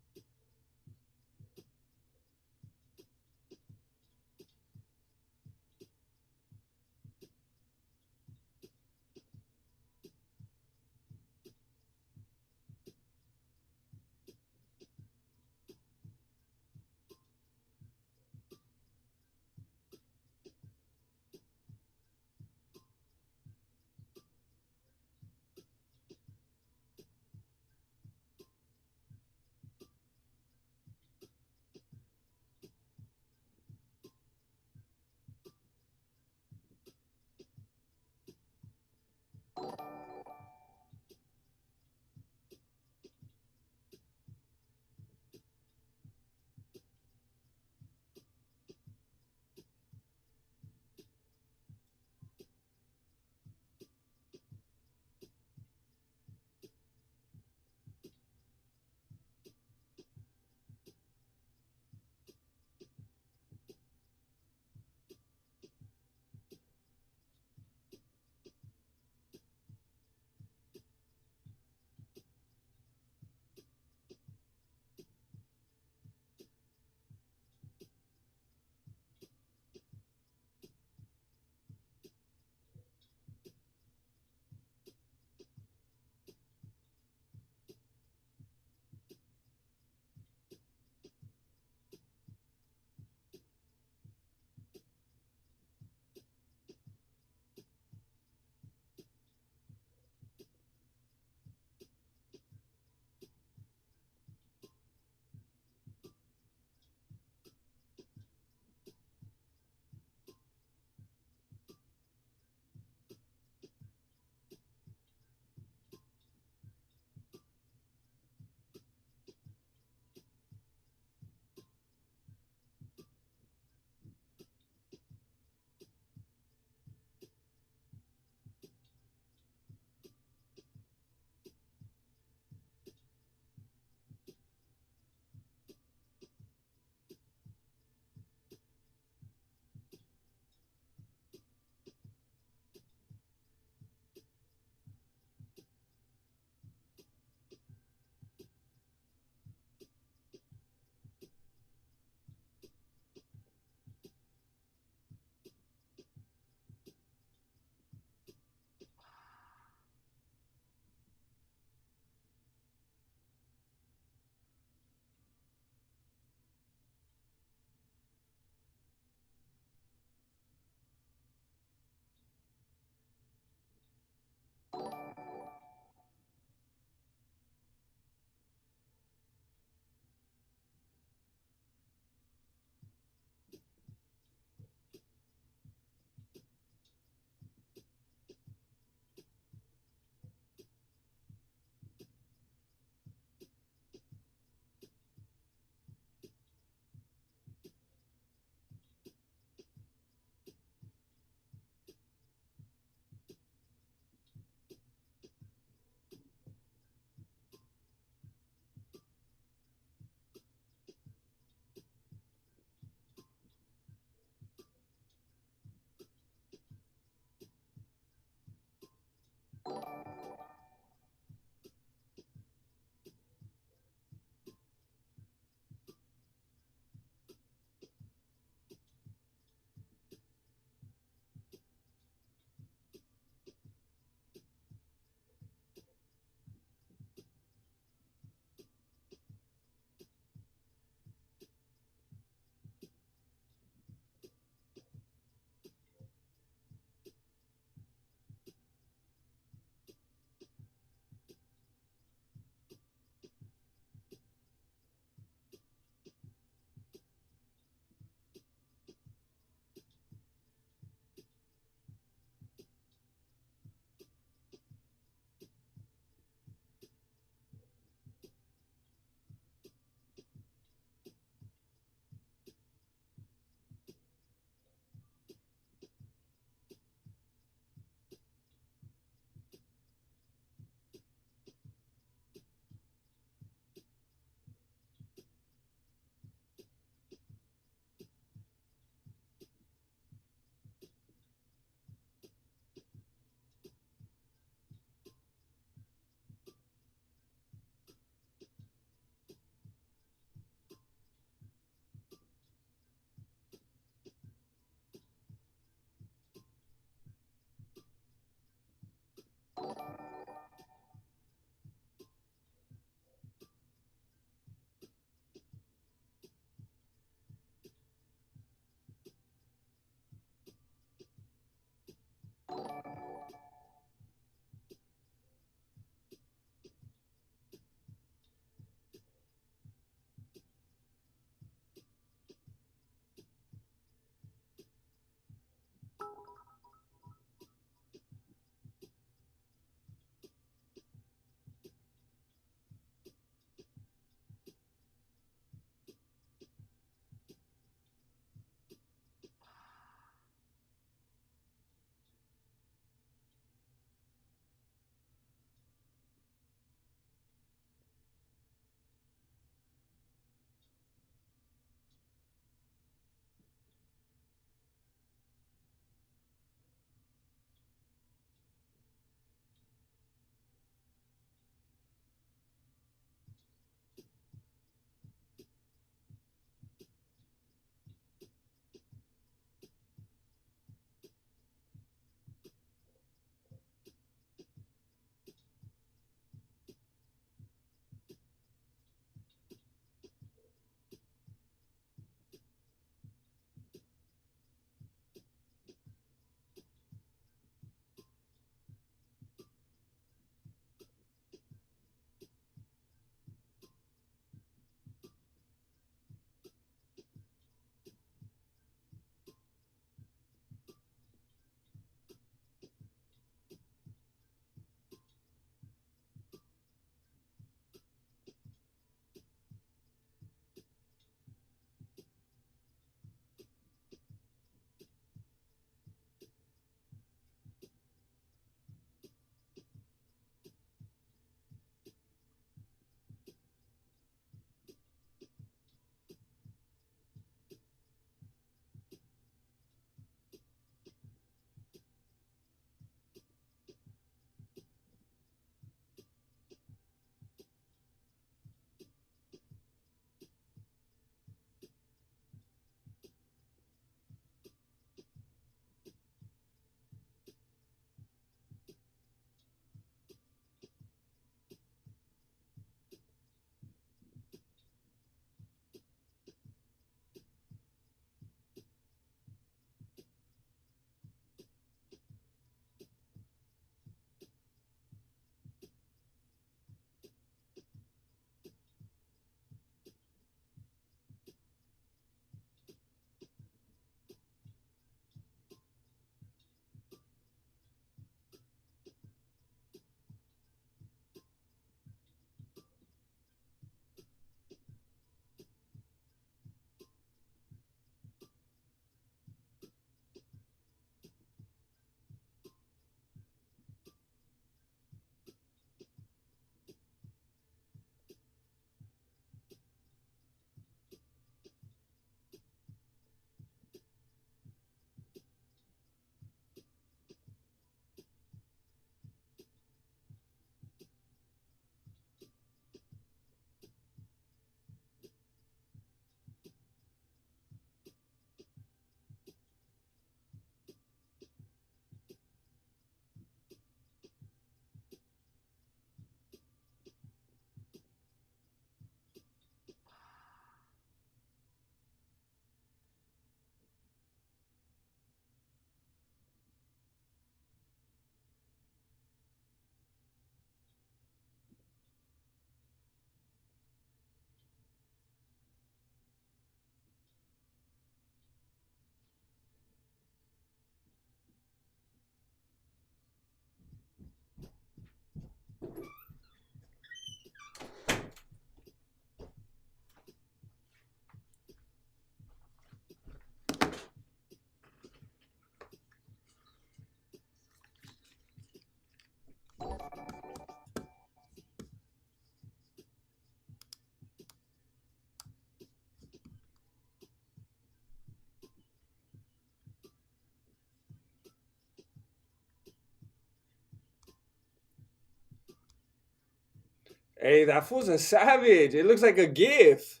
Hey, that fool's a savage. It looks like a GIF.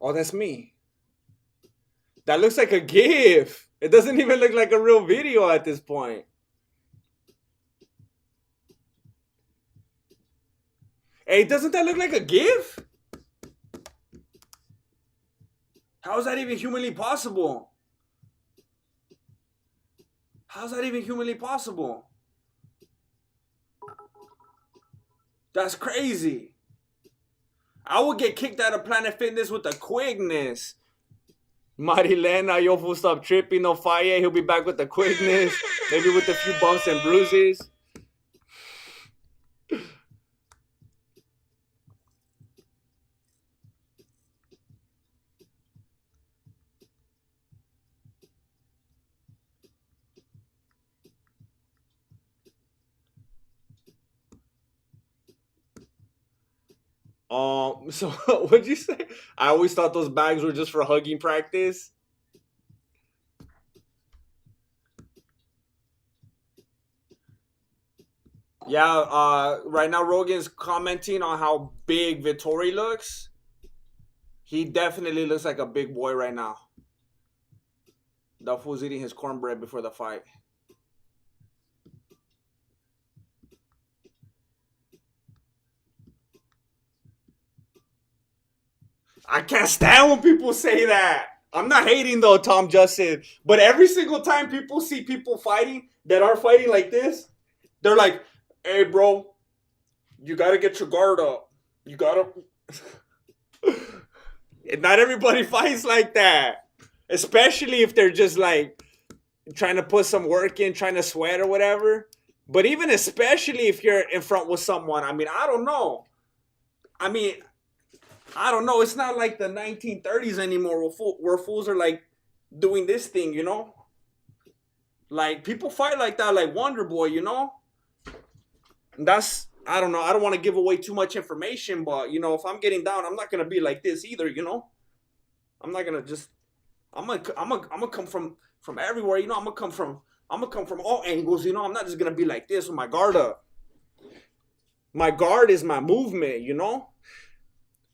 Oh, that's me. That looks like a GIF. It doesn't even look like a real video at this point. Hey, doesn't that look like a GIF? How is that even humanly possible? How's that even humanly possible? That's crazy. I would get kicked out of Planet Fitness with a quickness. Marilena, yo, fool, stop tripping. No fire. He'll be back with the quickness. Maybe with a few bumps and bruises. So what'd you say? I always thought those bags were just for hugging practice. Yeah, right now Rogan's commenting on how big Vettori looks. He definitely looks like a big boy right now. The fool's eating his cornbread before the fight. I can't stand when people say that. I'm not hating though, Tom Justin. But every single time people see people fighting that are fighting like this, they're like, hey, bro, you got to get your guard up. You got to. Not everybody fights like that. Especially if they're just like trying to put some work in, trying to sweat or whatever. But even especially if you're in front with someone, I mean, I don't know. I don't know. It's not like the 1930s anymore where fools are like doing this thing, you know? Like people fight like that, like Wonder Boy, you know? That's, I don't know. I don't want to give away too much information, but you know, if I'm getting down, I'm not gonna be like this either, you know? I'm not gonna just. I'm gonna come from everywhere, you know. I'm gonna come from all angles, you know. I'm not just gonna be like this with my guard up. My guard is my movement, you know.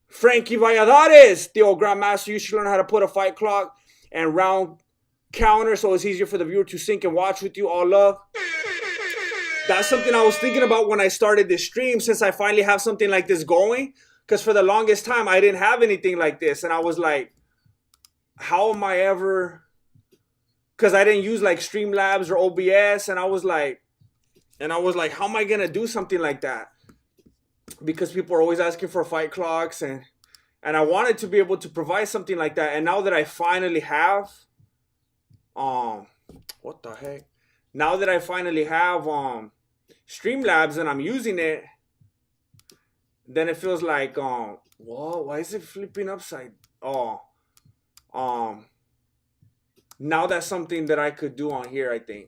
Frankie Valladares, the old grandmaster, you should learn how to put a fight clock and round counter so it's easier for the viewer to sync and watch with you. All love. That's something I was thinking about when I started this stream, since I finally have something like this going. Because for the longest time, I didn't have anything like this. And I was like, how am I ever... Because I didn't use like Streamlabs or OBS. And I was like, how am I going to do something like that? Because people are always asking for fight clocks. And I wanted to be able to provide something like that. And now that I finally have... what the heck? Now that I finally have Streamlabs and I'm using it, then it feels like whoa, why is it flipping upside? Now that's something that I could do on here, I think.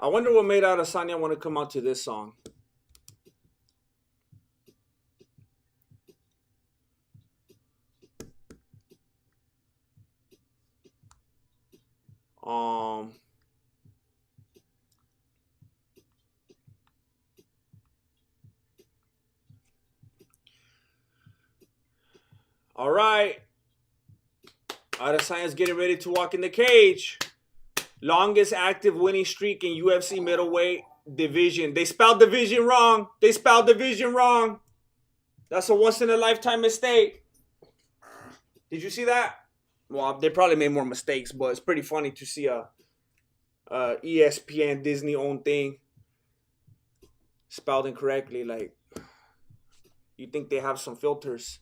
I wonder what made Adesanya want to come out to this song. All right. Adesanya's getting ready to walk in the cage. Longest active winning streak in UFC middleweight division. They spelled division wrong. They spelled division wrong. That's a once-in-a-lifetime mistake. Did you see that? Well, they probably made more mistakes, but it's pretty funny to see a ESPN Disney-owned thing spelled incorrectly. Like, you think they have some filters.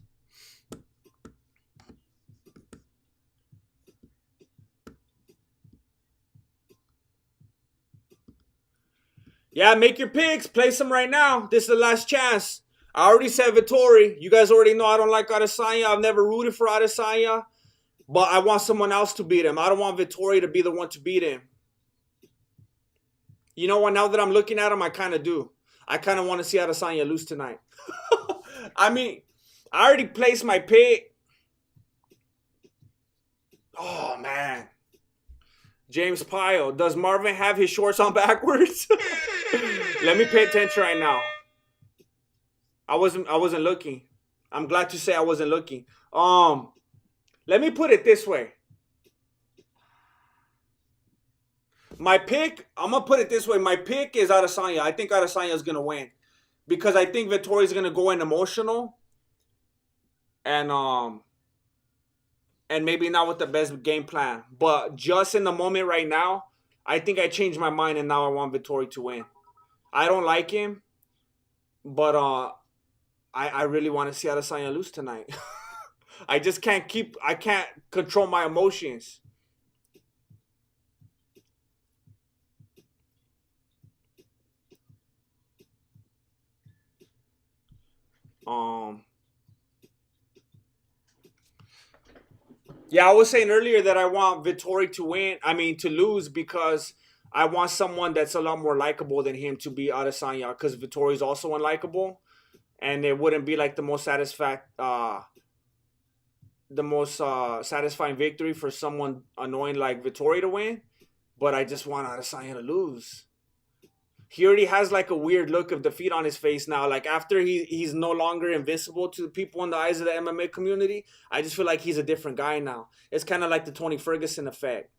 Yeah, make your picks. Play some right now. This is the last chance. I already said Vettori. You guys already know I don't like Adesanya. I've never rooted for Adesanya. But I want someone else to beat him. I don't want Vettori to be the one to beat him. You know what? Now that I'm looking at him, I kind of do. I kind of want to see Adesanya lose tonight. I mean, I already placed my pick. Oh, man. James Pyle. Does Marvin have his shorts on backwards? Let me pay attention right now. I wasn't looking. I'm glad to say I wasn't looking. Let me put it this way. My pick, I'm gonna put it this way. My pick is Adesanya. I think Adesanya is gonna win because I think Vettori is gonna go in emotional and maybe not with the best game plan. But just in the moment right now, I think I changed my mind and now I want Vettori to win. I don't like him, but I really want to see Adesanya lose tonight. I just can't control my emotions. Yeah, I was saying earlier that I want Vettori to lose because I want someone that's a lot more likable than him to be Adesanya because Vettori is also unlikable, and it wouldn't be like the most satisfying victory for someone annoying like Vettori to win. But I just want Adesanya to lose. He already has like a weird look of defeat on his face now. Like after he's no longer invincible to the people in the eyes of the MMA community, I just feel like he's a different guy now. It's kind of like the Tony Ferguson effect.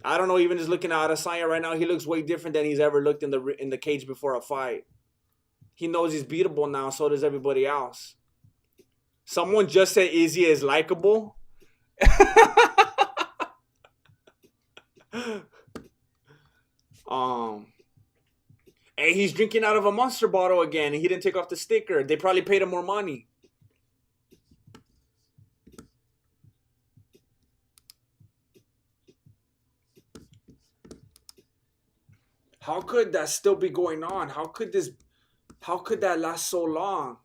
I don't know. Even just looking at Adesanya right now, he looks way different than he's ever looked in the cage before a fight. He knows he's beatable now. So does everybody else. Someone just said Izzy is likable. Hey, he's drinking out of a Monster bottle again. And he didn't take off the sticker. They probably paid him more money. How could that still be going on? How could that last so long?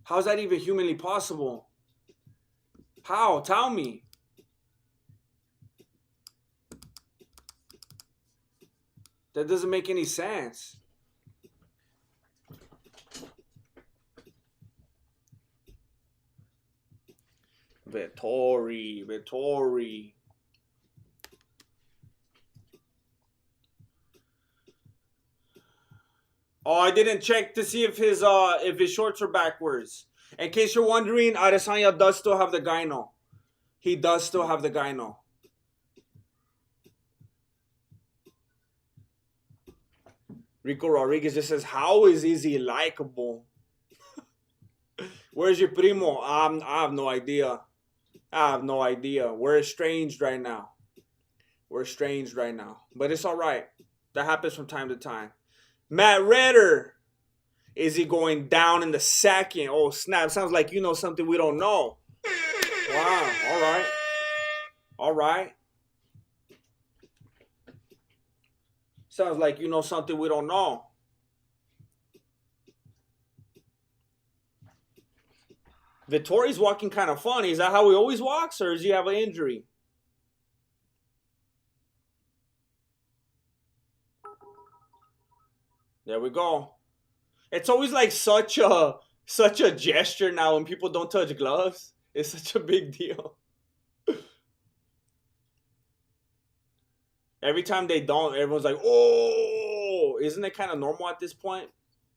How is that even humanly possible? How? Tell me. That doesn't make any sense. Vettori. Oh, I didn't check to see if his shorts are backwards. In case you're wondering, Adesanya does still have the gyno. He does still have the gyno. Rico Rodriguez just says, how is Izzy likable? Where's your primo? I have no idea. We're estranged right now. But it's all right. That happens from time to time. Matt Redder. Is he going down in the second? Oh, snap. Sounds like you know something we don't know. Wow. All right. Sounds like you know something we don't know. Vettori's walking kind of funny. Is that how he always walks, or does he have an injury? There we go. It's always like such a gesture now when people don't touch gloves. It's such a big deal. Every time they don't, everyone's like, oh, isn't it kind of normal at this point?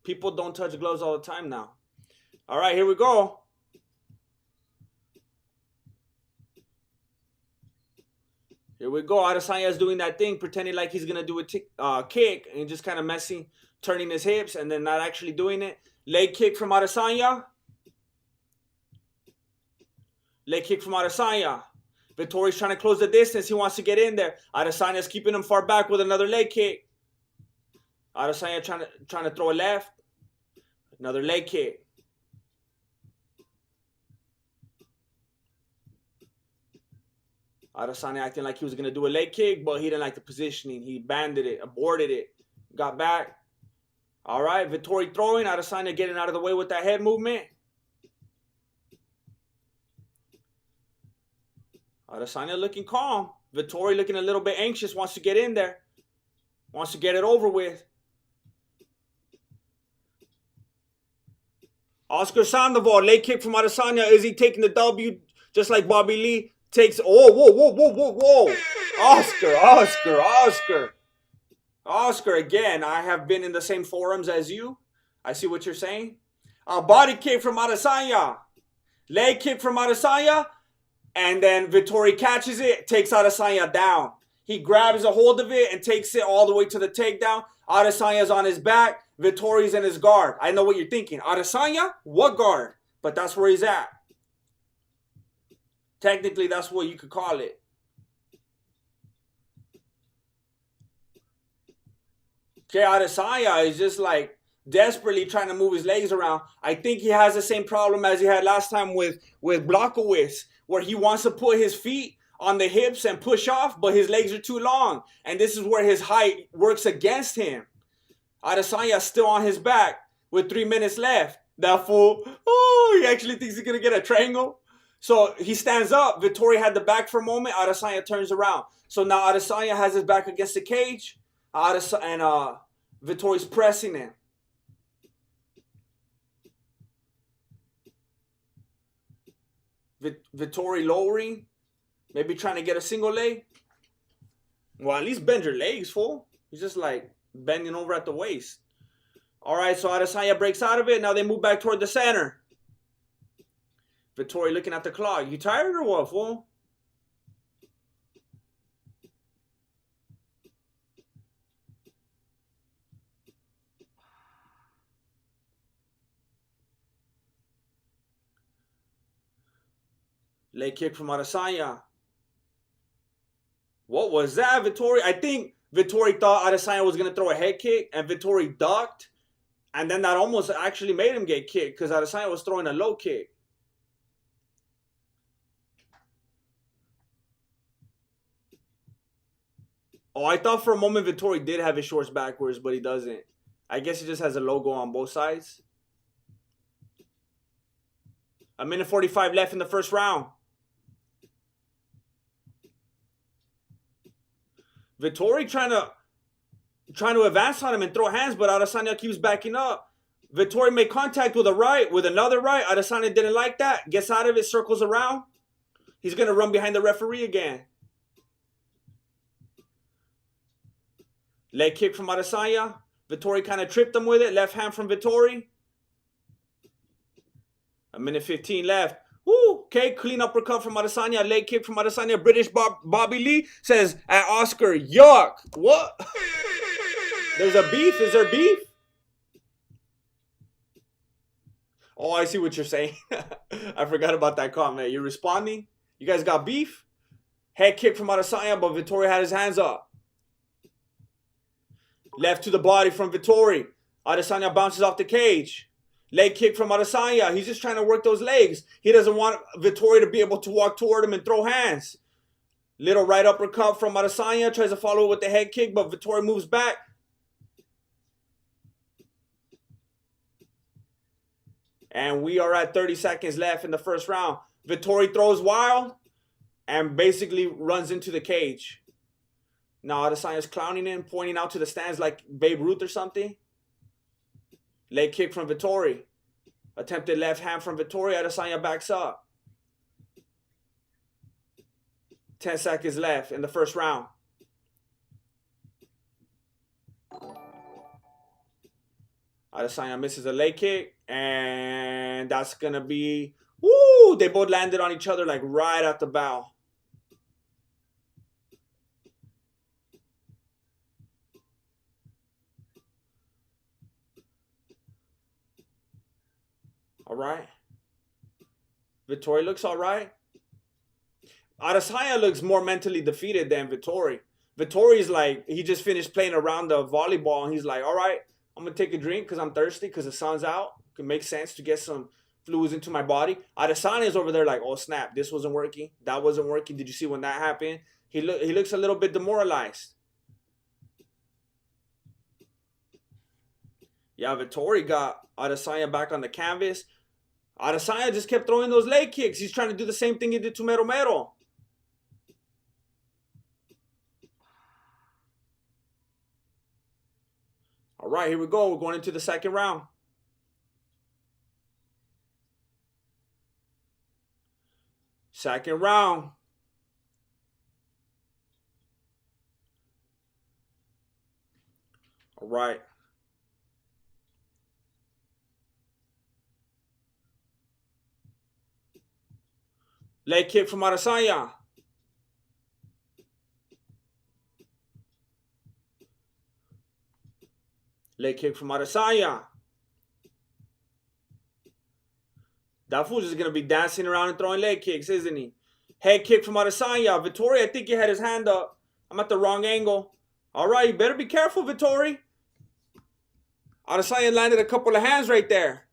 People don't touch gloves all the time now. All right, here we go. Here we go. Adesanya is doing that thing, pretending like he's going to do a kick and just kind of messy, turning his hips and then not actually doing it. Leg kick from Adesanya. Vettori's trying to close the distance. He wants to get in there. Adesanya's keeping him far back with another leg kick. Adesanya trying to throw a left. Another leg kick. Adesanya acting like he was going to do a leg kick, but he didn't like the positioning. He banded it, aborted it, got back. All right, Vettori throwing. Adesanya getting out of the way with that head movement. Adesanya looking calm. Vettori looking a little bit anxious, wants to get in there. Wants to get it over with. Oscar Sandoval, leg kick from Adesanya. Is he taking the W just like Bobby Lee takes? Oh, whoa, whoa, whoa, whoa, whoa. Oscar again. I have been in the same forums as you. I see what you're saying. A body kick from Adesanya. Leg kick from Adesanya. And then Vettori catches it, takes Adesanya down. He grabs a hold of it and takes it all the way to the takedown. Adesanya's on his back. Vettori's in his guard. I know what you're thinking. Adesanya? What guard? But that's where he's at. Technically, that's what you could call it. Okay, Adesanya is just like desperately trying to move his legs around. I think he has the same problem as he had last time with Blachowicz, where he wants to put his feet on the hips and push off, but his legs are too long. And this is where his height works against him. Adesanya's still on his back with 3 minutes left. That fool, he actually thinks he's going to get a triangle. So he stands up. Vettori had the back for a moment. Adesanya turns around. So now Adesanya has his back against the cage. And Vettori's pressing him. Vettori lowering. Maybe trying to get a single leg. Well, at least bend your legs, fool. He's just like bending over at the waist. All right, so Adesanya breaks out of it. Now they move back toward the center. Vettori looking at the clock. You tired or what, fool? Leg kick from Adesanya. What was that, Vettori? I think Vettori thought Adesanya was going to throw a head kick, and Vettori ducked. And then that almost actually made him get kicked because Adesanya was throwing a low kick. Oh, I thought for a moment Vettori did have his shorts backwards, but he doesn't. I guess he just has a logo on both sides. 1:45 left in the first round. Vettori trying to advance on him and throw hands, but Adesanya keeps backing up. Vettori made contact with a right, with another right. Adesanya didn't like that. Gets out of it, circles around. He's going to run behind the referee again. Leg kick from Adesanya. Vettori kind of tripped him with it. Left hand from Vettori. 1:15 left. Woo! Okay, clean uppercut from Adesanya. Leg kick from Adesanya. British Bobby Lee says at Oscar, yuck. What? There's a beef? Is there beef? Oh, I see what you're saying. I forgot about that comment. You're responding? You guys got beef? Head kick from Adesanya, but Vettori had his hands up. Left to the body from Vettori. Adesanya bounces off the cage. Leg kick from Adesanya. He's just trying to work those legs. He doesn't want Vettori to be able to walk toward him and throw hands. Little right uppercut from Adesanya. Tries to follow it with the head kick, but Vettori moves back. And we are at 30 seconds left in the first round. Vettori throws wild and basically runs into the cage. Now Adesanya's clowning him, pointing out to the stands like Babe Ruth or something. Leg kick from Vettori. Attempted left hand from Vettori. Adesanya backs up. 10 seconds left in the first round. Adesanya misses a leg kick. And that's going to be... Woo! They both landed on each other like right at the bow. All right. Vettori looks all right. Adesanya looks more mentally defeated than Vettori. Vettori's like, he just finished playing around the volleyball, and he's like, all right, I'm going to take a drink because I'm thirsty because the sun's out. It makes sense to get some fluids into my body. Adesanya's over there like, oh, snap, this wasn't working. That wasn't working. Did you see when that happened? He looks a little bit demoralized. Yeah, Vettori got Adesanya back on the canvas. Adesanya just kept throwing those leg kicks. He's trying to do the same thing he did to Mero. All right, here we go. We're going into the second round. Second round. All right. Leg kick from Adesanya. Leg kick from Adesanya. That fool's just going to be dancing around and throwing leg kicks, isn't he? Head kick from Adesanya. Vettori, I think he had his hand up. I'm at the wrong angle. All right, you better be careful, Vettori. Adesanya landed a couple of hands right there.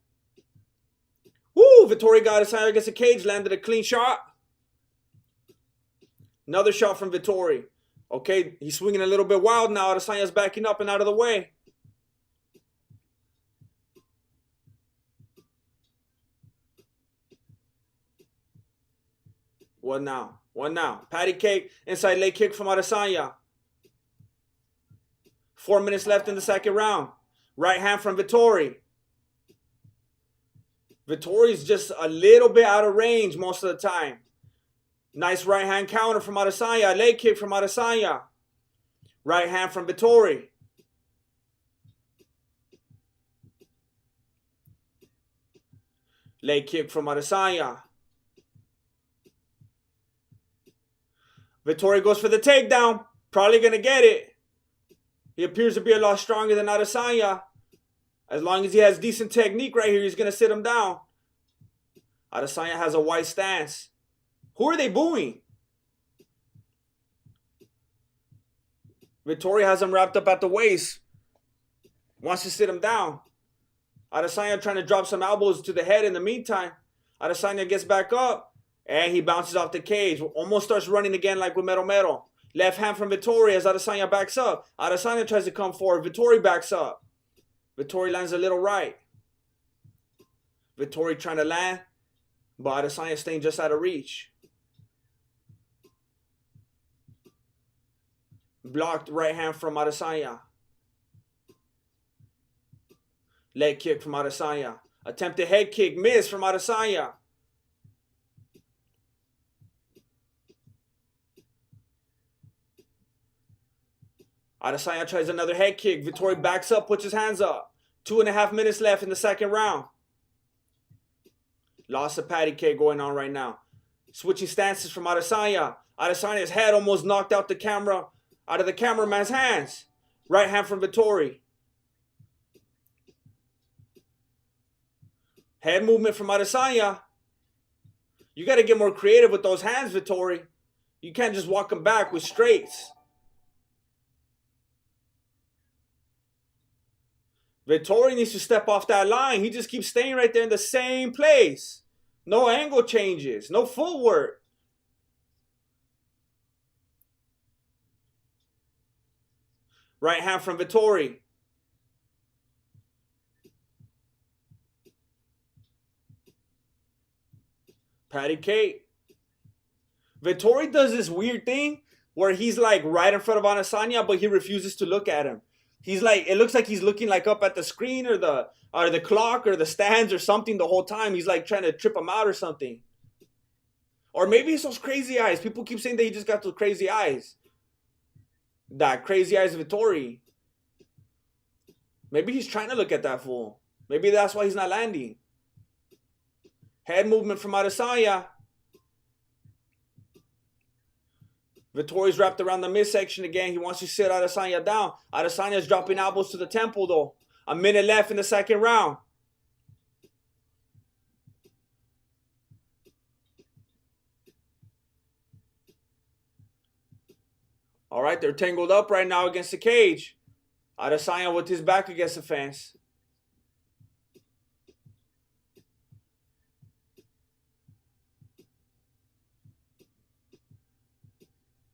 Woo! Vettori got Adesanya against the cage, landed a clean shot. Another shot from Vettori. Okay, he's swinging a little bit wild now. Adesanya's backing up and out of the way. What now? What now? Patty cake, inside leg kick from Adesanya. 4 minutes left in the second round. Right hand from Vettori. Vettori's just a little bit out of range most of the time. Nice right hand counter from Adesanya. Leg kick from Adesanya. Right hand from Vettori. Leg kick from Adesanya. Vettori goes for the takedown. Probably going to get it. He appears to be a lot stronger than Adesanya. As long as he has decent technique right here, he's going to sit him down. Adesanya has a wide stance. Who are they booing? Vettori has him wrapped up at the waist. Wants to sit him down. Adesanya trying to drop some elbows to the head in the meantime. Adesanya gets back up. And he bounces off the cage. Almost starts running again like with Mero Mero. Left hand from Vettori as Adesanya backs up. Adesanya tries to come forward. Vettori backs up. Vettori lands a little right. Vettori trying to land. But Adesanya staying just out of reach. Blocked right hand from Adesanya. Leg kick from Adesanya. Attempted head kick. Miss from Adesanya. Adesanya tries another head kick. Vettori backs up, puts his hands up. 2.5 minutes left in the second round. Lots of patty cake going on right now. Switching stances from Adesanya. Adesanya's head almost knocked out the camera, out of the cameraman's hands. Right hand from Vettori. Head movement from Adesanya. You got to get more creative with those hands, Vettori. You can't just walk them back with straights. Vettori needs to step off that line. He just keeps staying right there in the same place. No angle changes. No footwork. Right hand from Vettori. Patty cake. Vettori does this weird thing where he's like right in front of Adesanya, but he refuses to look at him. He's like, it looks like he's looking like up at the screen or the clock or the stands or something the whole time. He's like trying to trip him out or something. Or maybe it's those crazy eyes. People keep saying that he just got those crazy eyes. That crazy eyes Vettori. Maybe he's trying to look at that fool. Maybe that's why he's not landing. Head movement from Adesanya. Vettori's wrapped around the midsection again. He wants to sit Adesanya down. Adesanya's dropping elbows to the temple though. A minute left in the second round. All right, they're tangled up right now against the cage. Adesanya with his back against the fence.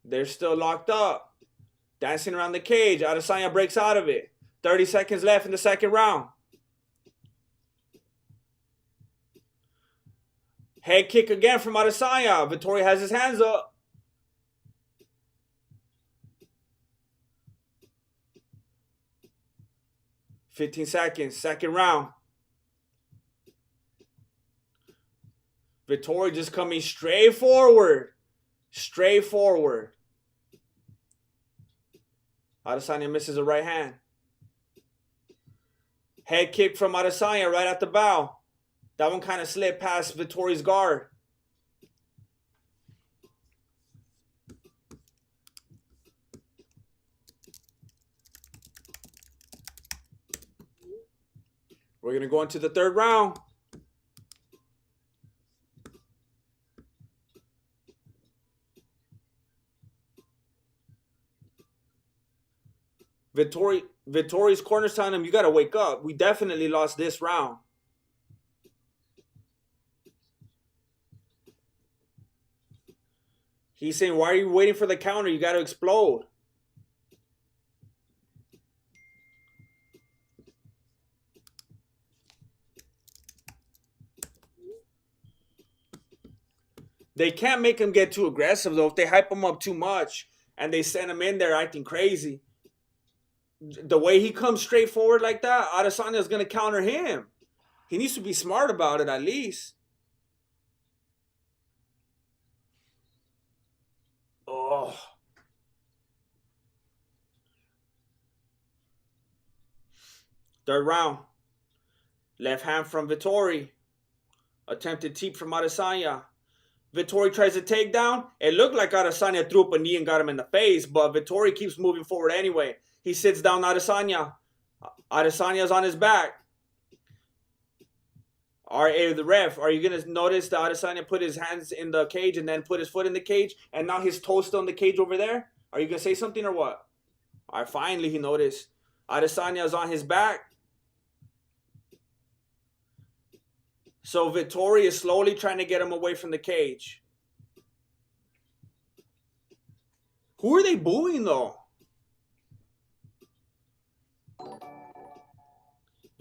They're still locked up. Dancing around the cage. Adesanya breaks out of it. 30 seconds left in the second round. Head kick again from Adesanya. Vettori has his hands up. .15 seconds. Second round. Vettori just coming straight forward. Straight forward. Adesanya misses a right hand. Head kick from Adesanya right at the bow. That one kind of slipped past Vettori's guard. We're going to go into the third round. Vettori's corner's telling him, you got to wake up. We definitely lost this round. He's saying, why are you waiting for the counter? You got to explode. They can't make him get too aggressive, though. If they hype him up too much and they send him in there acting crazy, the way he comes straight forward like that, Adesanya is going to counter him. He needs to be smart about it at least. Oh. Third round. Left hand from Vettori. Attempted teep from Adesanya. Vettori tries a takedown. It looked like Adesanya threw up a knee and got him in the face, but Vettori keeps moving forward anyway. He sits down Adesanya. Adesanya's on his back. Alright, the ref, are you going to notice that Adesanya put his hands in the cage and then put his foot in the cage, and now his toe's still in the cage over there? Are you going to say something or what? Alright, finally he noticed. Adesanya's on his back. So Vettori is slowly trying to get him away from the cage. Who are they booing though?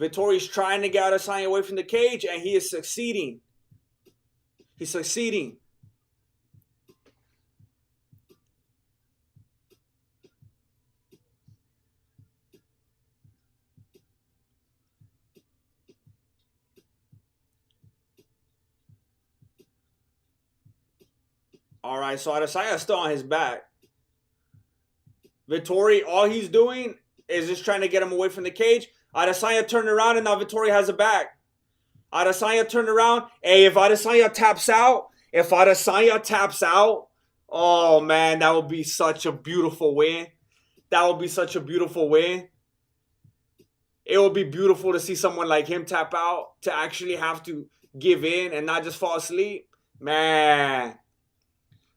Vettori's trying to get Adesanya away from the cage, and he is succeeding. He's succeeding. All right, so Adesanya's still on his back. Vettori, all he's doing is just trying to get him away from the cage. Adesanya turned around, and now Vettori has a back. Adesanya turned around. Hey, if Adesanya taps out, oh man, that would be such a beautiful win. That would be such a beautiful win. It would be beautiful to see someone like him tap out, to actually have to give in and not just fall asleep. Man.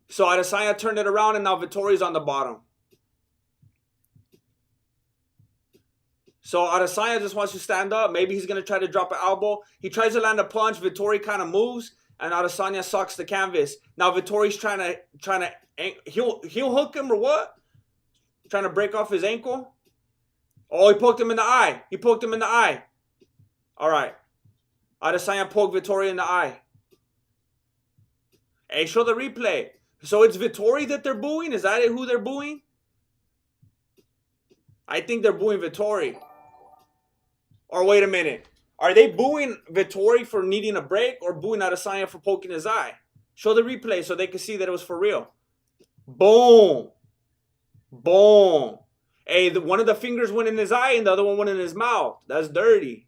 So Adesanya turned it around, and now Vettori's on the bottom. So Adesanya just wants to stand up. Maybe he's going to try to drop an elbow. He tries to land a punch. Vettori kind of moves, and Adesanya sucks the canvas. Now Vettori's trying to he'll hook him or what? Trying to break off his ankle. Oh, he poked him in the eye. He poked him in the eye. All right. Adesanya poked Vettori in the eye. Hey, show the replay. So it's Vettori that they're booing? Is that who they're booing? I think they're booing Vettori. Or wait a minute. Are they booing Vettori for needing a break, or booing Adesanya for poking his eye? Show the replay so they can see that it was for real. Boom. Boom. Hey, one of the fingers went in his eye and the other one went in his mouth. That's dirty.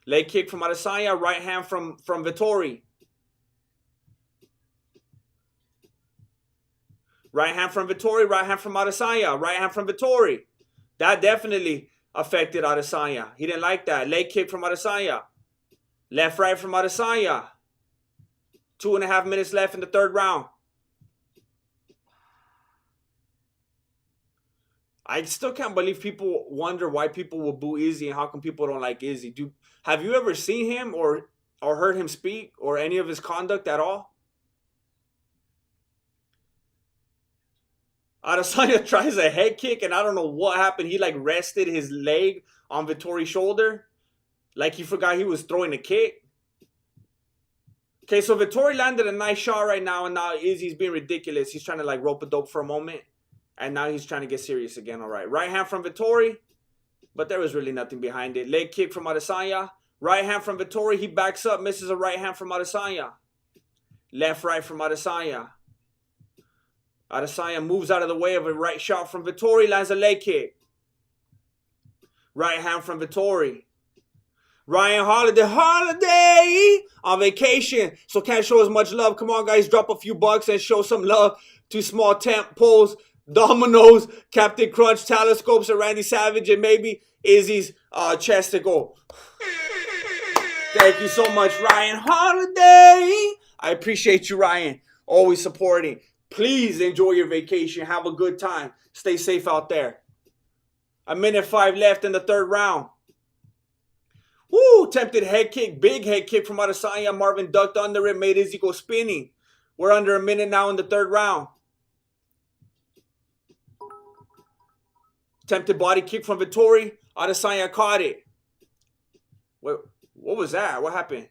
Leg kick from Adesanya. Right hand from Vettori. Right hand from Vettori. Right hand from Adesanya. Right hand from Vettori. That definitely affected Adesanya. He didn't like that. Leg kick from Adesanya. Left right from Adesanya. 2.5 minutes left in the third round. I still can't believe people wonder why people will boo Izzy and how come people don't like Izzy. Have you ever seen him or heard him speak or any of his conduct at all? Adesanya tries a head kick, and I don't know what happened. He like rested his leg on Vettori's shoulder. Like he forgot he was throwing a kick. Okay, so Vettori landed a nice shot right now, and now Izzy's being ridiculous. He's trying to like rope a dope for a moment. And now he's trying to get serious again. All right. Right hand from Vettori. But there was really nothing behind it. Leg kick from Adesanya. Right hand from Vettori. He backs up. Misses a right hand from Adesanya. Left, right from Adesanya. Adesanya moves out of the way of a right shot from Vettori. Lands a leg kick. Right hand from Vettori. Ryan Holiday on vacation, so can't show as much love. Come on, guys, drop a few bucks and show some love to Small Temp Poles, Dominoes, Captain Crunch, Telescopes, and Randy Savage, and maybe Izzy's Chesticle. Thank you so much, Ryan Holiday. I appreciate you, Ryan. Always supporting. Please enjoy your vacation. Have a good time. Stay safe out there. 1:05 left in the third round. Woo! Tempted head kick. Big head kick from Adesanya. Marvin ducked under it. Made Izzy go spinning. We're under a minute now in the third round. Tempted body kick from Vettori. Adesanya caught it. What was that? What happened?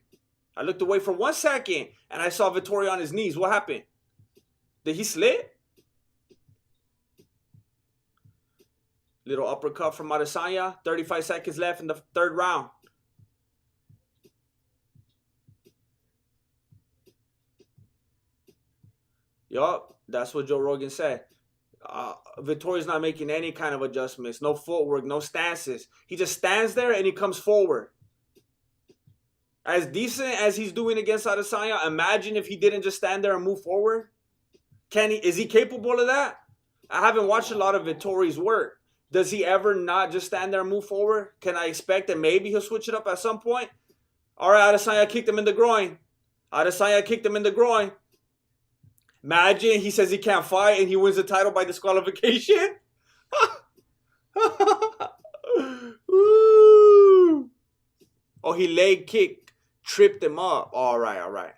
I looked away for 1 second and I saw Vettori on his knees. What happened? Did he slip? Little uppercut from Adesanya. 35 seconds left in the third round. Yup, that's what Joe Rogan said. Vettori's not making any kind of adjustments. No footwork, no stances. He just stands there and he comes forward. As decent as he's doing against Adesanya, imagine if he didn't just stand there and move forward. Is he capable of that? I haven't watched a lot of Vettori's work. Does he ever not just stand there and move forward? Can I expect that maybe he'll switch it up at some point? All right, Adesanya kicked him in the groin. Adesanya kicked him in the groin. Imagine he says he can't fight and he wins the title by disqualification. Woo. Oh, he leg kicked, tripped him up. All right, all right.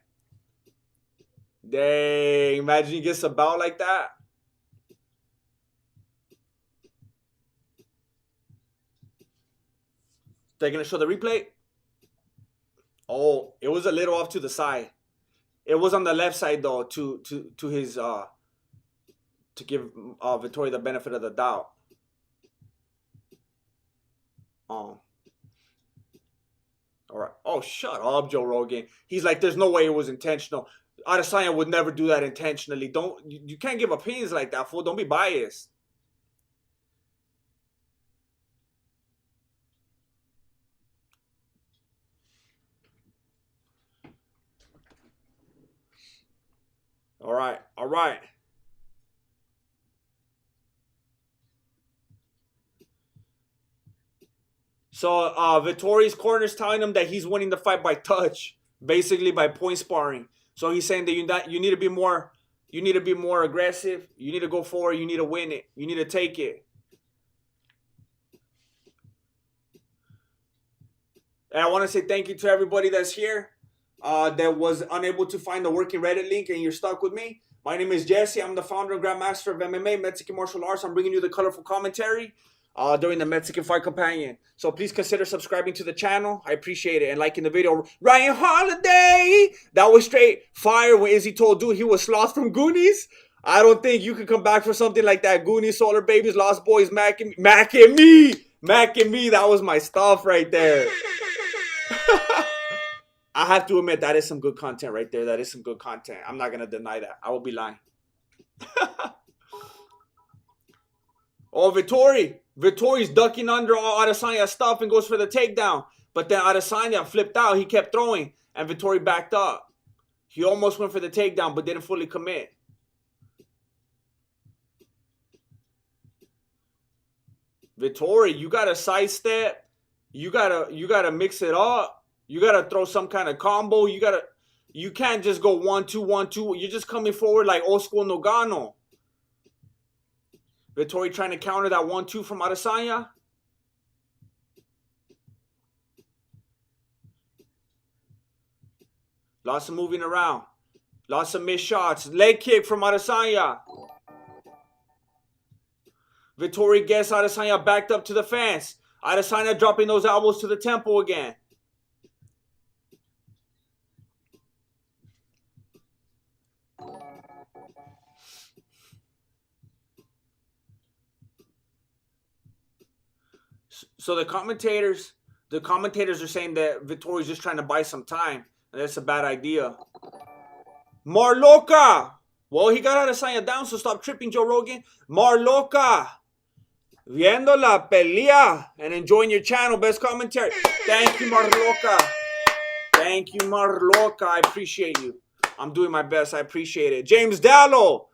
Dang, imagine he gets a bout like that. They're going to show the replay. Oh, it was a little off to the side. It was on the left side though, to his to give Vettori the benefit of the doubt. All right. Oh, shut up, Joe Rogan. He's like, there's no way it was intentional. Adesanya would never do that intentionally. You can't give opinions like that, fool. Don't be biased. All right, all right. So Vettori's corner's telling him that he's winning the fight by touch, basically by point sparring. So he's saying that you need to be more aggressive. You need to go forward. You need to win it. You need to take it. And I want to say thank you to everybody that's here that was unable to find the working Reddit link and you're stuck with me. My name is Jesse. I'm the founder and Grandmaster of MMA, Mexican Martial Arts. I'm bringing you the colorful commentary during the Mexican Fight Companion. So please consider subscribing to the channel. I appreciate it. And liking the video. Ryan Holiday! That was straight fire when Izzy told dude he was Sloth from Goonies. I don't think you could come back for something like that. Goonies, Solar Babies, Lost Boys, Mac and me. That was my stuff right there. I have to admit, that is some good content right there. That is some good content. I'm not going to deny that. I will be lying. Oh, Vettori. Vettori's ducking under all Adesanya's stuff and goes for the takedown. But then Adesanya flipped out. He kept throwing. And Vettori backed up. He almost went for the takedown, but didn't fully commit. Vettori, you got to sidestep. You gotta mix it up. You gotta throw some kind of combo. You can't just go 1-2, 1-2. You're just coming forward like old school Nogano. Vettori trying to counter that 1-2 from Adesanya. Lots of moving around. Lots of missed shots. Leg kick from Adesanya. Vettori gets Adesanya backed up to the fence. Adesanya dropping those elbows to the temple again. So the commentators The commentators are saying that Vettori's just trying to buy some time. And that's a bad idea. Marloca! Well, he got Adesanya down, so stop tripping, Joe Rogan. Marloca! Viendo la pelea and enjoying your channel. Best commentary. Thank you, Marloca. Thank you, Marloca. I appreciate you. I'm doing my best. I appreciate it. James Dallo.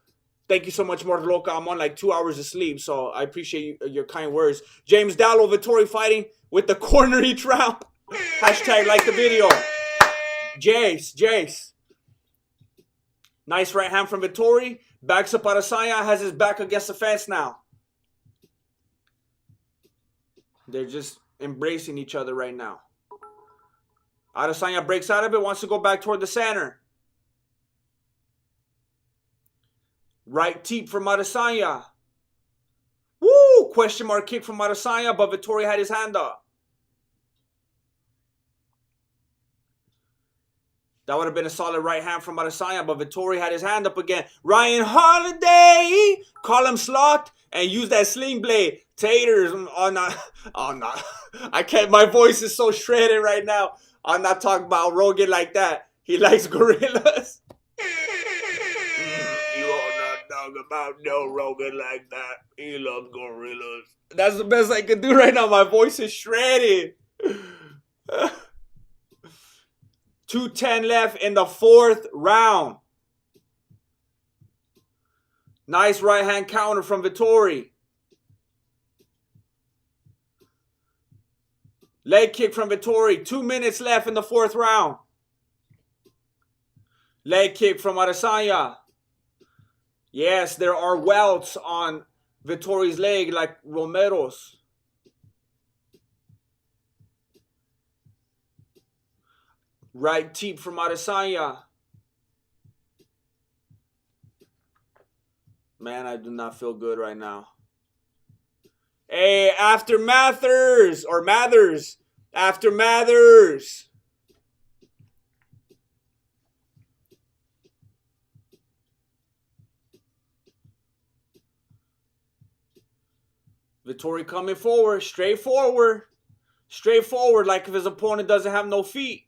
Thank you so much, Marloca. I'm on like 2 hours of sleep, so I appreciate your kind words. James Dallo, Vettori fighting with the corner each round. Hashtag like the video. Jace. Nice right hand from Vettori. Backs up Adesanya. Has his back against the fence now. They're just embracing each other right now. Adesanya breaks out of it. Wants to go back toward the center. Right teep from Adesanya. Woo! Question mark kick from Adesanya, but Vettori had his hand up. That would have been a solid right hand from Adesanya, but Vettori had his hand up again. Ryan Holiday! Call him slot and use that sling blade. Taters. Oh, no. I can't. My voice is so shredded right now. I'm not talking about Rogan like that. He likes gorillas. You are not talking about no Rogan like that. He loves gorillas. That's the best I can do right now. My voice is shredded. 2:10 left in the 4th round. Nice right hand counter from Vettori. Leg kick from Vettori. 2 minutes left in the 4th round. Leg kick from Adesanya. Yes, there are welts on Vettori's leg like Romero's. Right teep from Adesanya. Man, I do not feel good right now. Hey, after Mathers. After Mathers. Vettori coming forward. Straightforward. Straightforward, like if his opponent doesn't have no feet.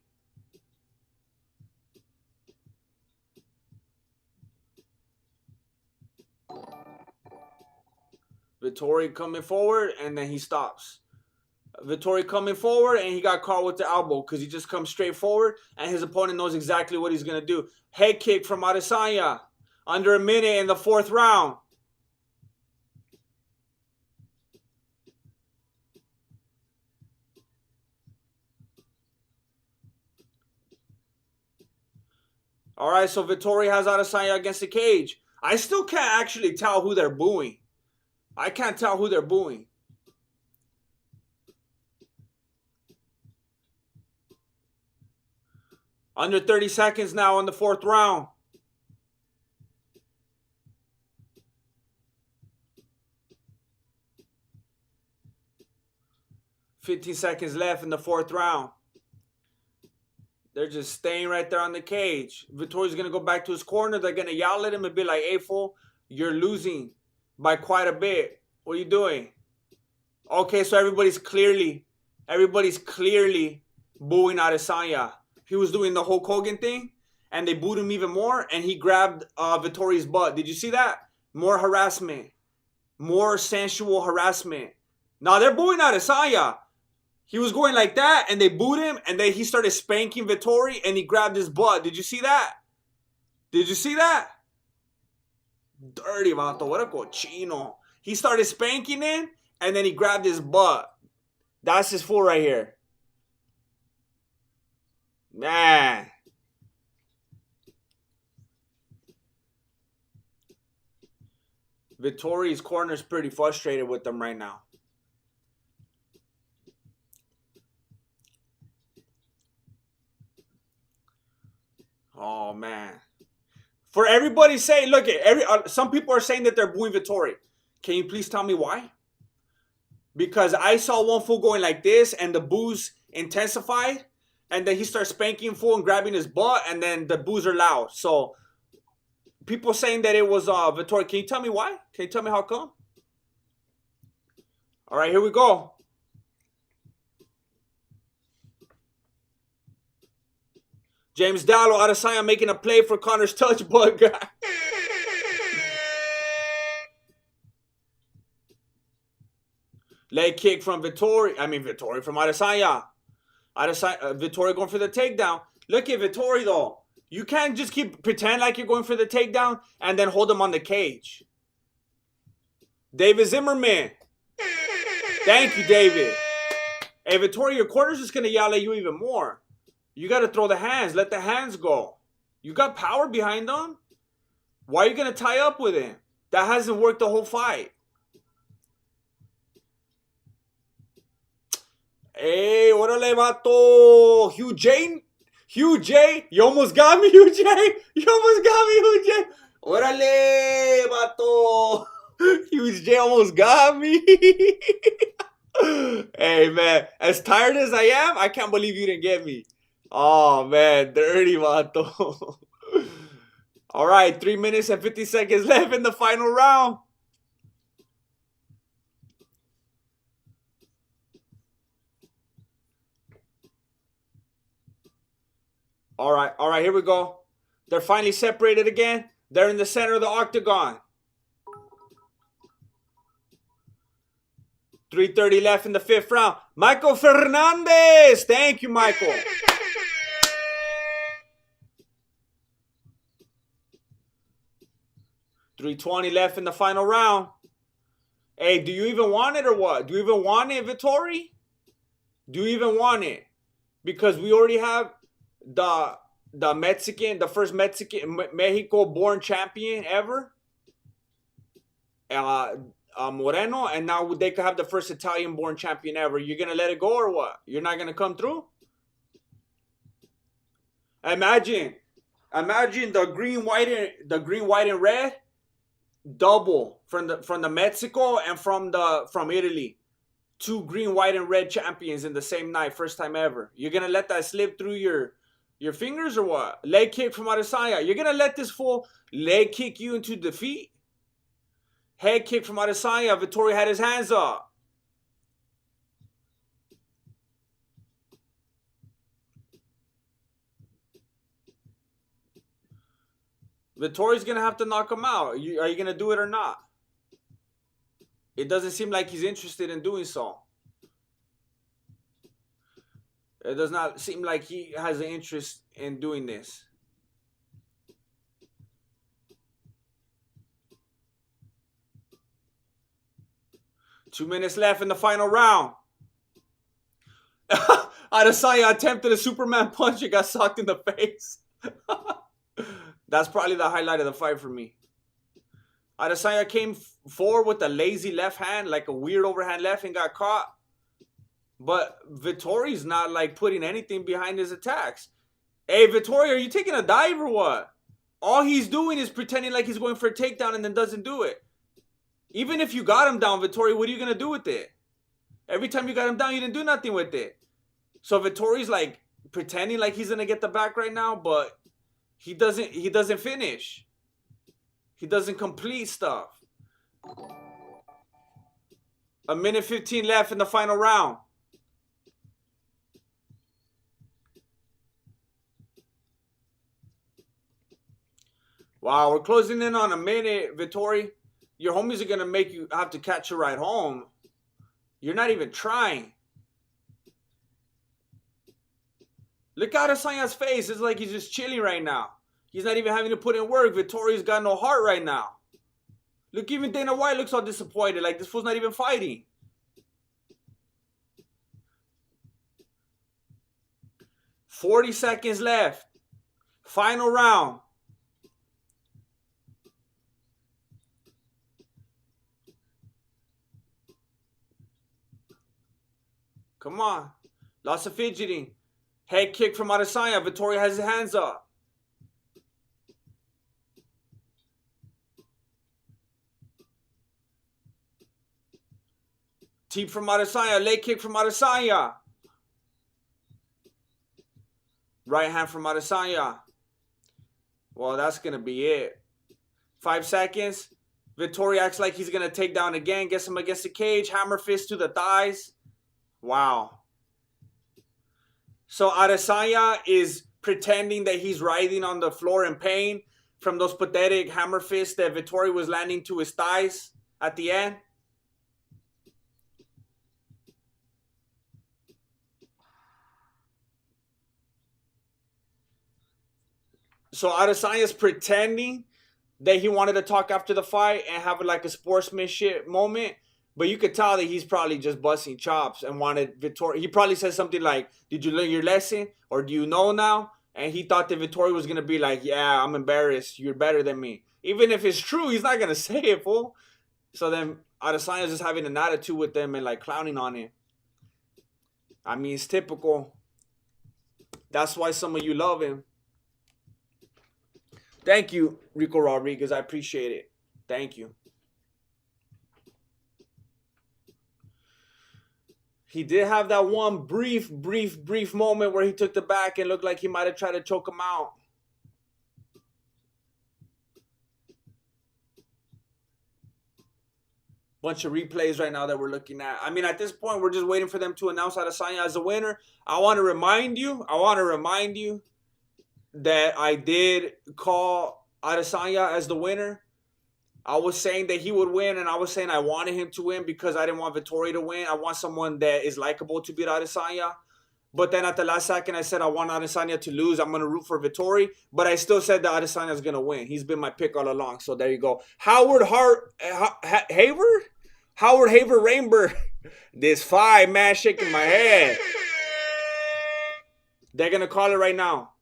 Vettori coming forward, and then he stops. Vettori coming forward, and he got caught with the elbow because he just comes straight forward, and his opponent knows exactly what he's going to do. Head kick from Adesanya. Under a minute in the 4th round. All right, so Vettori has Adesanya against the cage. I still can't actually tell who they're booing. I can't tell who they're booing. Under 30 seconds now in the 4th round. $15 seconds left in the 4th round. They're just staying right there on the cage. Vettori's going to go back to his corner. They're going to yell at him and be like, hey, fool, you're losing by quite a bit. What are you doing? Okay, so everybody's clearly booing Adesanya. He was doing the Hulk Hogan thing, and they booed him even more, and he grabbed Vettori's butt. Did you see that? More harassment. More sensual harassment. Now they're booing Adesanya. He was going like that, and they booed him, and then he started spanking Vettori, and he grabbed his butt. Did you see that? Did you see that? Dirty, vato. What a cochino. He started spanking him, and then he grabbed his butt. That's his fool right here. Man. Vettori's corner is pretty frustrated with them right now. Oh, man. For everybody saying, look, some people are saying that they're booing Vettori. Can you please tell me why? Because I saw one fool going like this, and the boos intensified, and then he starts spanking fool and grabbing his butt, and then the boos are loud. So people saying that it was Vettori. Can you tell me why? Can you tell me how come? All right, here we go. James Dallo, Adesanya making a play for Connor's touch bug guy. Leg kick from Vettori. Vettori from Adesanya. Vettori going for the takedown. Look at Vettori though. You can't just pretend like you're going for the takedown and then hold him on the cage. David Zimmerman. Thank you, David. Hey, Vettori, your corner's just going to yell at you even more. You got to throw the hands. Let the hands go. You got power behind them. Why are you going to tie up with him? That hasn't worked the whole fight. Hey, órale, vato. Hugh J. You almost got me, Hugh J. You almost got me, Hugh J. Órale, vato. Hugh J almost got me. Hey, man. As tired as I am, I can't believe you didn't get me. Oh, man. Dirty, vato. All right. 3 minutes and 50 seconds left in the final round. All right, here we go. They're finally separated again. They're in the center of the octagon. 3:30 left in the 5th round. Michael Fernandez. Thank you, Michael. $3:20 left in the final round. Hey, do you even want it or what? Do you even want it, Vettori? Do you even want it? Because we already have the first Mexico-born champion ever, Moreno, and now they could have the first Italian-born champion ever. You're gonna let it go or what? You're not gonna come through? Imagine the green, white, and red double from the Mexico and from Italy. 2 green, white, and red champions in the same night, first time ever. You're gonna let that slip through your fingers or what? Leg kick from Adesanya. You're going to let this fool leg kick you into defeat? Head kick from Adesanya. Vettori had his hands up. Vettori's going to have to knock him out. Are you going to do it or not? It doesn't seem like he's interested in doing so. It does not seem like he has an interest in doing this. Two minutes left in the final round. Adesanya attempted a Superman punch and got socked in the face. That's probably the highlight of the fight for me. Adesanya came forward with a lazy left hand, like a weird overhand left, and got caught. But Vettori's not like putting anything behind his attacks. Hey, Vettori, are you taking a dive or what? All he's doing is pretending like he's going for a takedown and then doesn't do it. Even if you got him down, Vettori, what are you going to do with it? Every time you got him down, you didn't do nothing with it. So Vettori's like pretending like he's going to get the back right now, but he doesn't finish. He doesn't complete stuff. 1 minute 15 left in the final round. Wow, we're closing in on a minute, Vettori. Your homies are going to make you have to catch a ride home. You're not even trying. Look at Adesanya's face. It's like he's just chilling right now. He's not even having to put in work. Vettori's got no heart right now. Look, even Dana White looks all disappointed. Like this fool's not even fighting. $40 seconds left. Final round. Come on. Lots of fidgeting. Head kick from Adesanya. Vettori has his hands up. Teep from Adesanya. Leg kick from Adesanya. Right hand from Adesanya. Well, that's going to be it. 5 seconds. Vettori acts like he's going to take down again. Gets him against the cage. Hammer fist to the thighs. Wow. So Adesanya is pretending that he's writhing on the floor in pain from those pathetic hammer fists that Vettori was landing to his thighs at the end. So Adesanya's pretending that he wanted to talk after the fight and have like a sportsmanship moment, but you could tell that he's probably just busting chops and wanted Vettori. He probably said something like, "Did you learn your lesson, or do you know now?" And he thought that Vettori was gonna be like, "Yeah, I'm embarrassed. You're better than me." Even if it's true, he's not gonna say it, fool. So then Adesanya's just having an attitude with them and like clowning on him. I mean, it's typical. That's why some of you love him. Thank you, Rico Rodriguez. I appreciate it. Thank you. He did have that one brief moment where he took the back and looked like he might have tried to choke him out. Bunch of replays right now that we're looking at. I mean, at this point, we're just waiting for them to announce Adesanya as the winner. I want to remind you that I did call Adesanya as the winner. I was saying that he would win, and I was saying I wanted him to win because I didn't want Vettori to win. I want someone that is likable to beat Adesanya. But then at the last second, I said I want Adesanya to lose. I'm going to root for Vettori. But I still said that Adesanya is going to win. He's been my pick all along. So there you go. Howard Haver Rainbow. This 5, man, shaking my head. They're going to call it right now.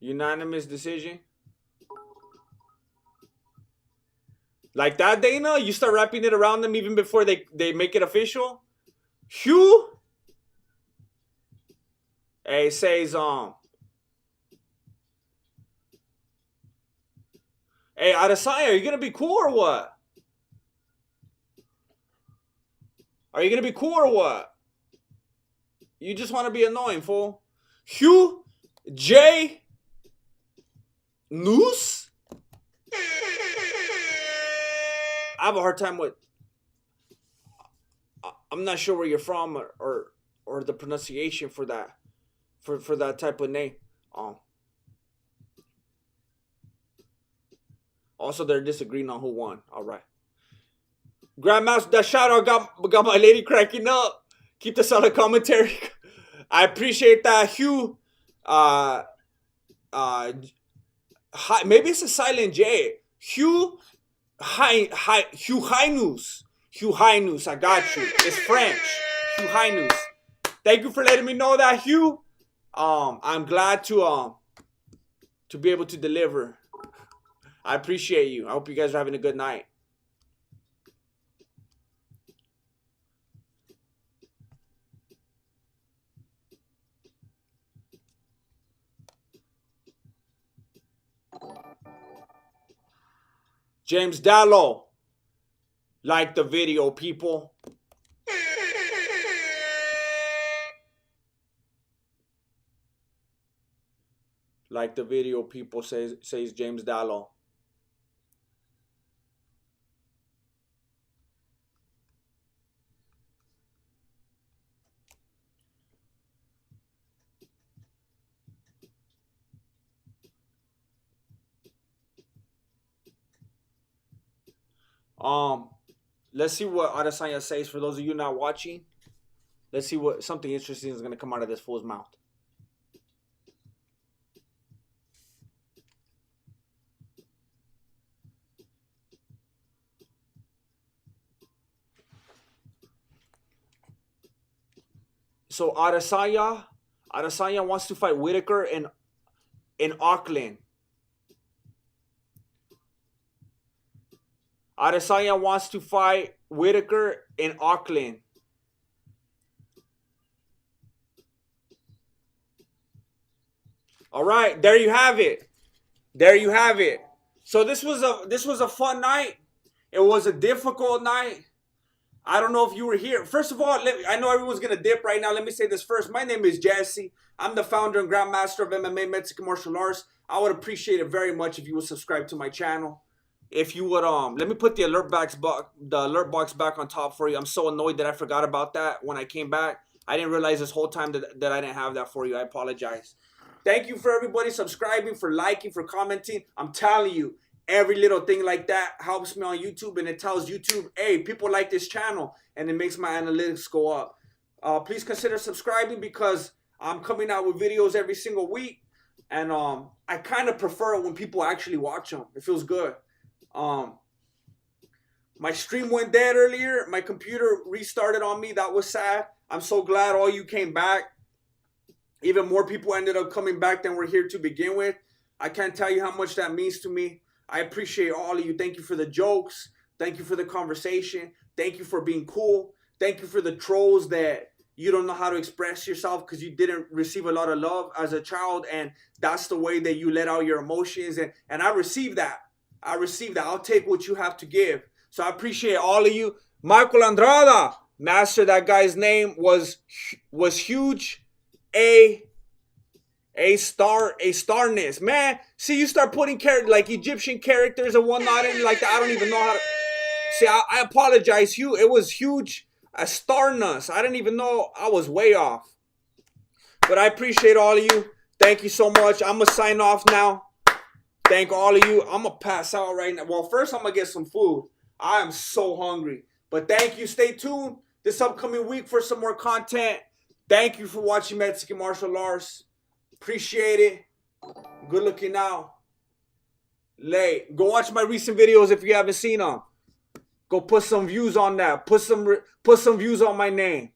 Unanimous decision. Like that, Dana? You start wrapping it around them even before they make it official? Hugh? Hey, it says, hey, Adesanya, are you going to be cool or what? Are you going to be cool or what? You just want to be annoying, fool. Hugh J. Noose? I have a hard time with... I'm not sure where you're from or the pronunciation for that. For that type of name. Also, they're disagreeing on who won. All right. Grandmaster, that shout out got my lady cracking up. Keep the solid commentary. I appreciate that, Hugh. Maybe it's a silent J. Hugh Hynus. Hugh Hynus, I got you. It's French. Hugh Hynus. Thank you for letting me know that, Hugh. I'm glad to be able to deliver. I appreciate you. I hope you guys are having a good night. James Dallo. Like the video, people. Like the video, people, says James Dallo. Let's see what Adesanya says. For those of you not watching, let's see what something interesting is going to come out of this fool's mouth. So Adesanya wants to fight Whitaker in Auckland. Adesanya wants to fight Whitaker in Auckland. All right, there you have it. There you have it. So this was a fun night. It was a difficult night. I don't know if you were here. First of all, I know everyone's going to dip right now. Let me say this first. My name is Jesse. I'm the founder and grandmaster of MMA Mexican Martial Arts. I would appreciate it very much if you would subscribe to my channel. If you would, let me put the alert box back on top for you. I'm so annoyed that I forgot about that when I came back. I didn't realize this whole time that I didn't have that for you. I apologize. Thank you for everybody subscribing, for liking, for commenting. I'm telling you, every little thing like that helps me on YouTube, and it tells YouTube, hey, people like this channel, and it makes my analytics go up. Please consider subscribing because I'm coming out with videos every single week, and I kind of prefer it when people actually watch them. It feels good. My stream went dead earlier. My computer restarted on me. That was sad. I'm so glad all you came back. Even more people ended up coming back than were here to begin with. I can't tell you how much that means to me. I appreciate all of you. Thank you for the jokes. Thank you for the conversation. Thank you for being cool. Thank you for the trolls that you don't know how to express yourself because you didn't receive a lot of love as a child, and that's the way that you let out your emotions. And I received that. I received that. I'll take what you have to give. So I appreciate all of you. Michael Andrada, master, that guy's name was huge. A starness, man. See, you start putting like Egyptian characters and whatnot in like that. I don't even know how to. See, I apologize, Hugh. It was huge. A starness. I didn't even know. I was way off. But I appreciate all of you. Thank you so much. I'm gonna sign off now. Thank all of you. I'm gonna pass out right now. Well, first I'm gonna get some food. I am so hungry. But thank you. Stay tuned this upcoming week for some more content. Thank you for watching Mexican Martial Arts. Appreciate it. Good looking out. Go watch my recent videos if you haven't seen them. Go put some views on that. Put some views on my name.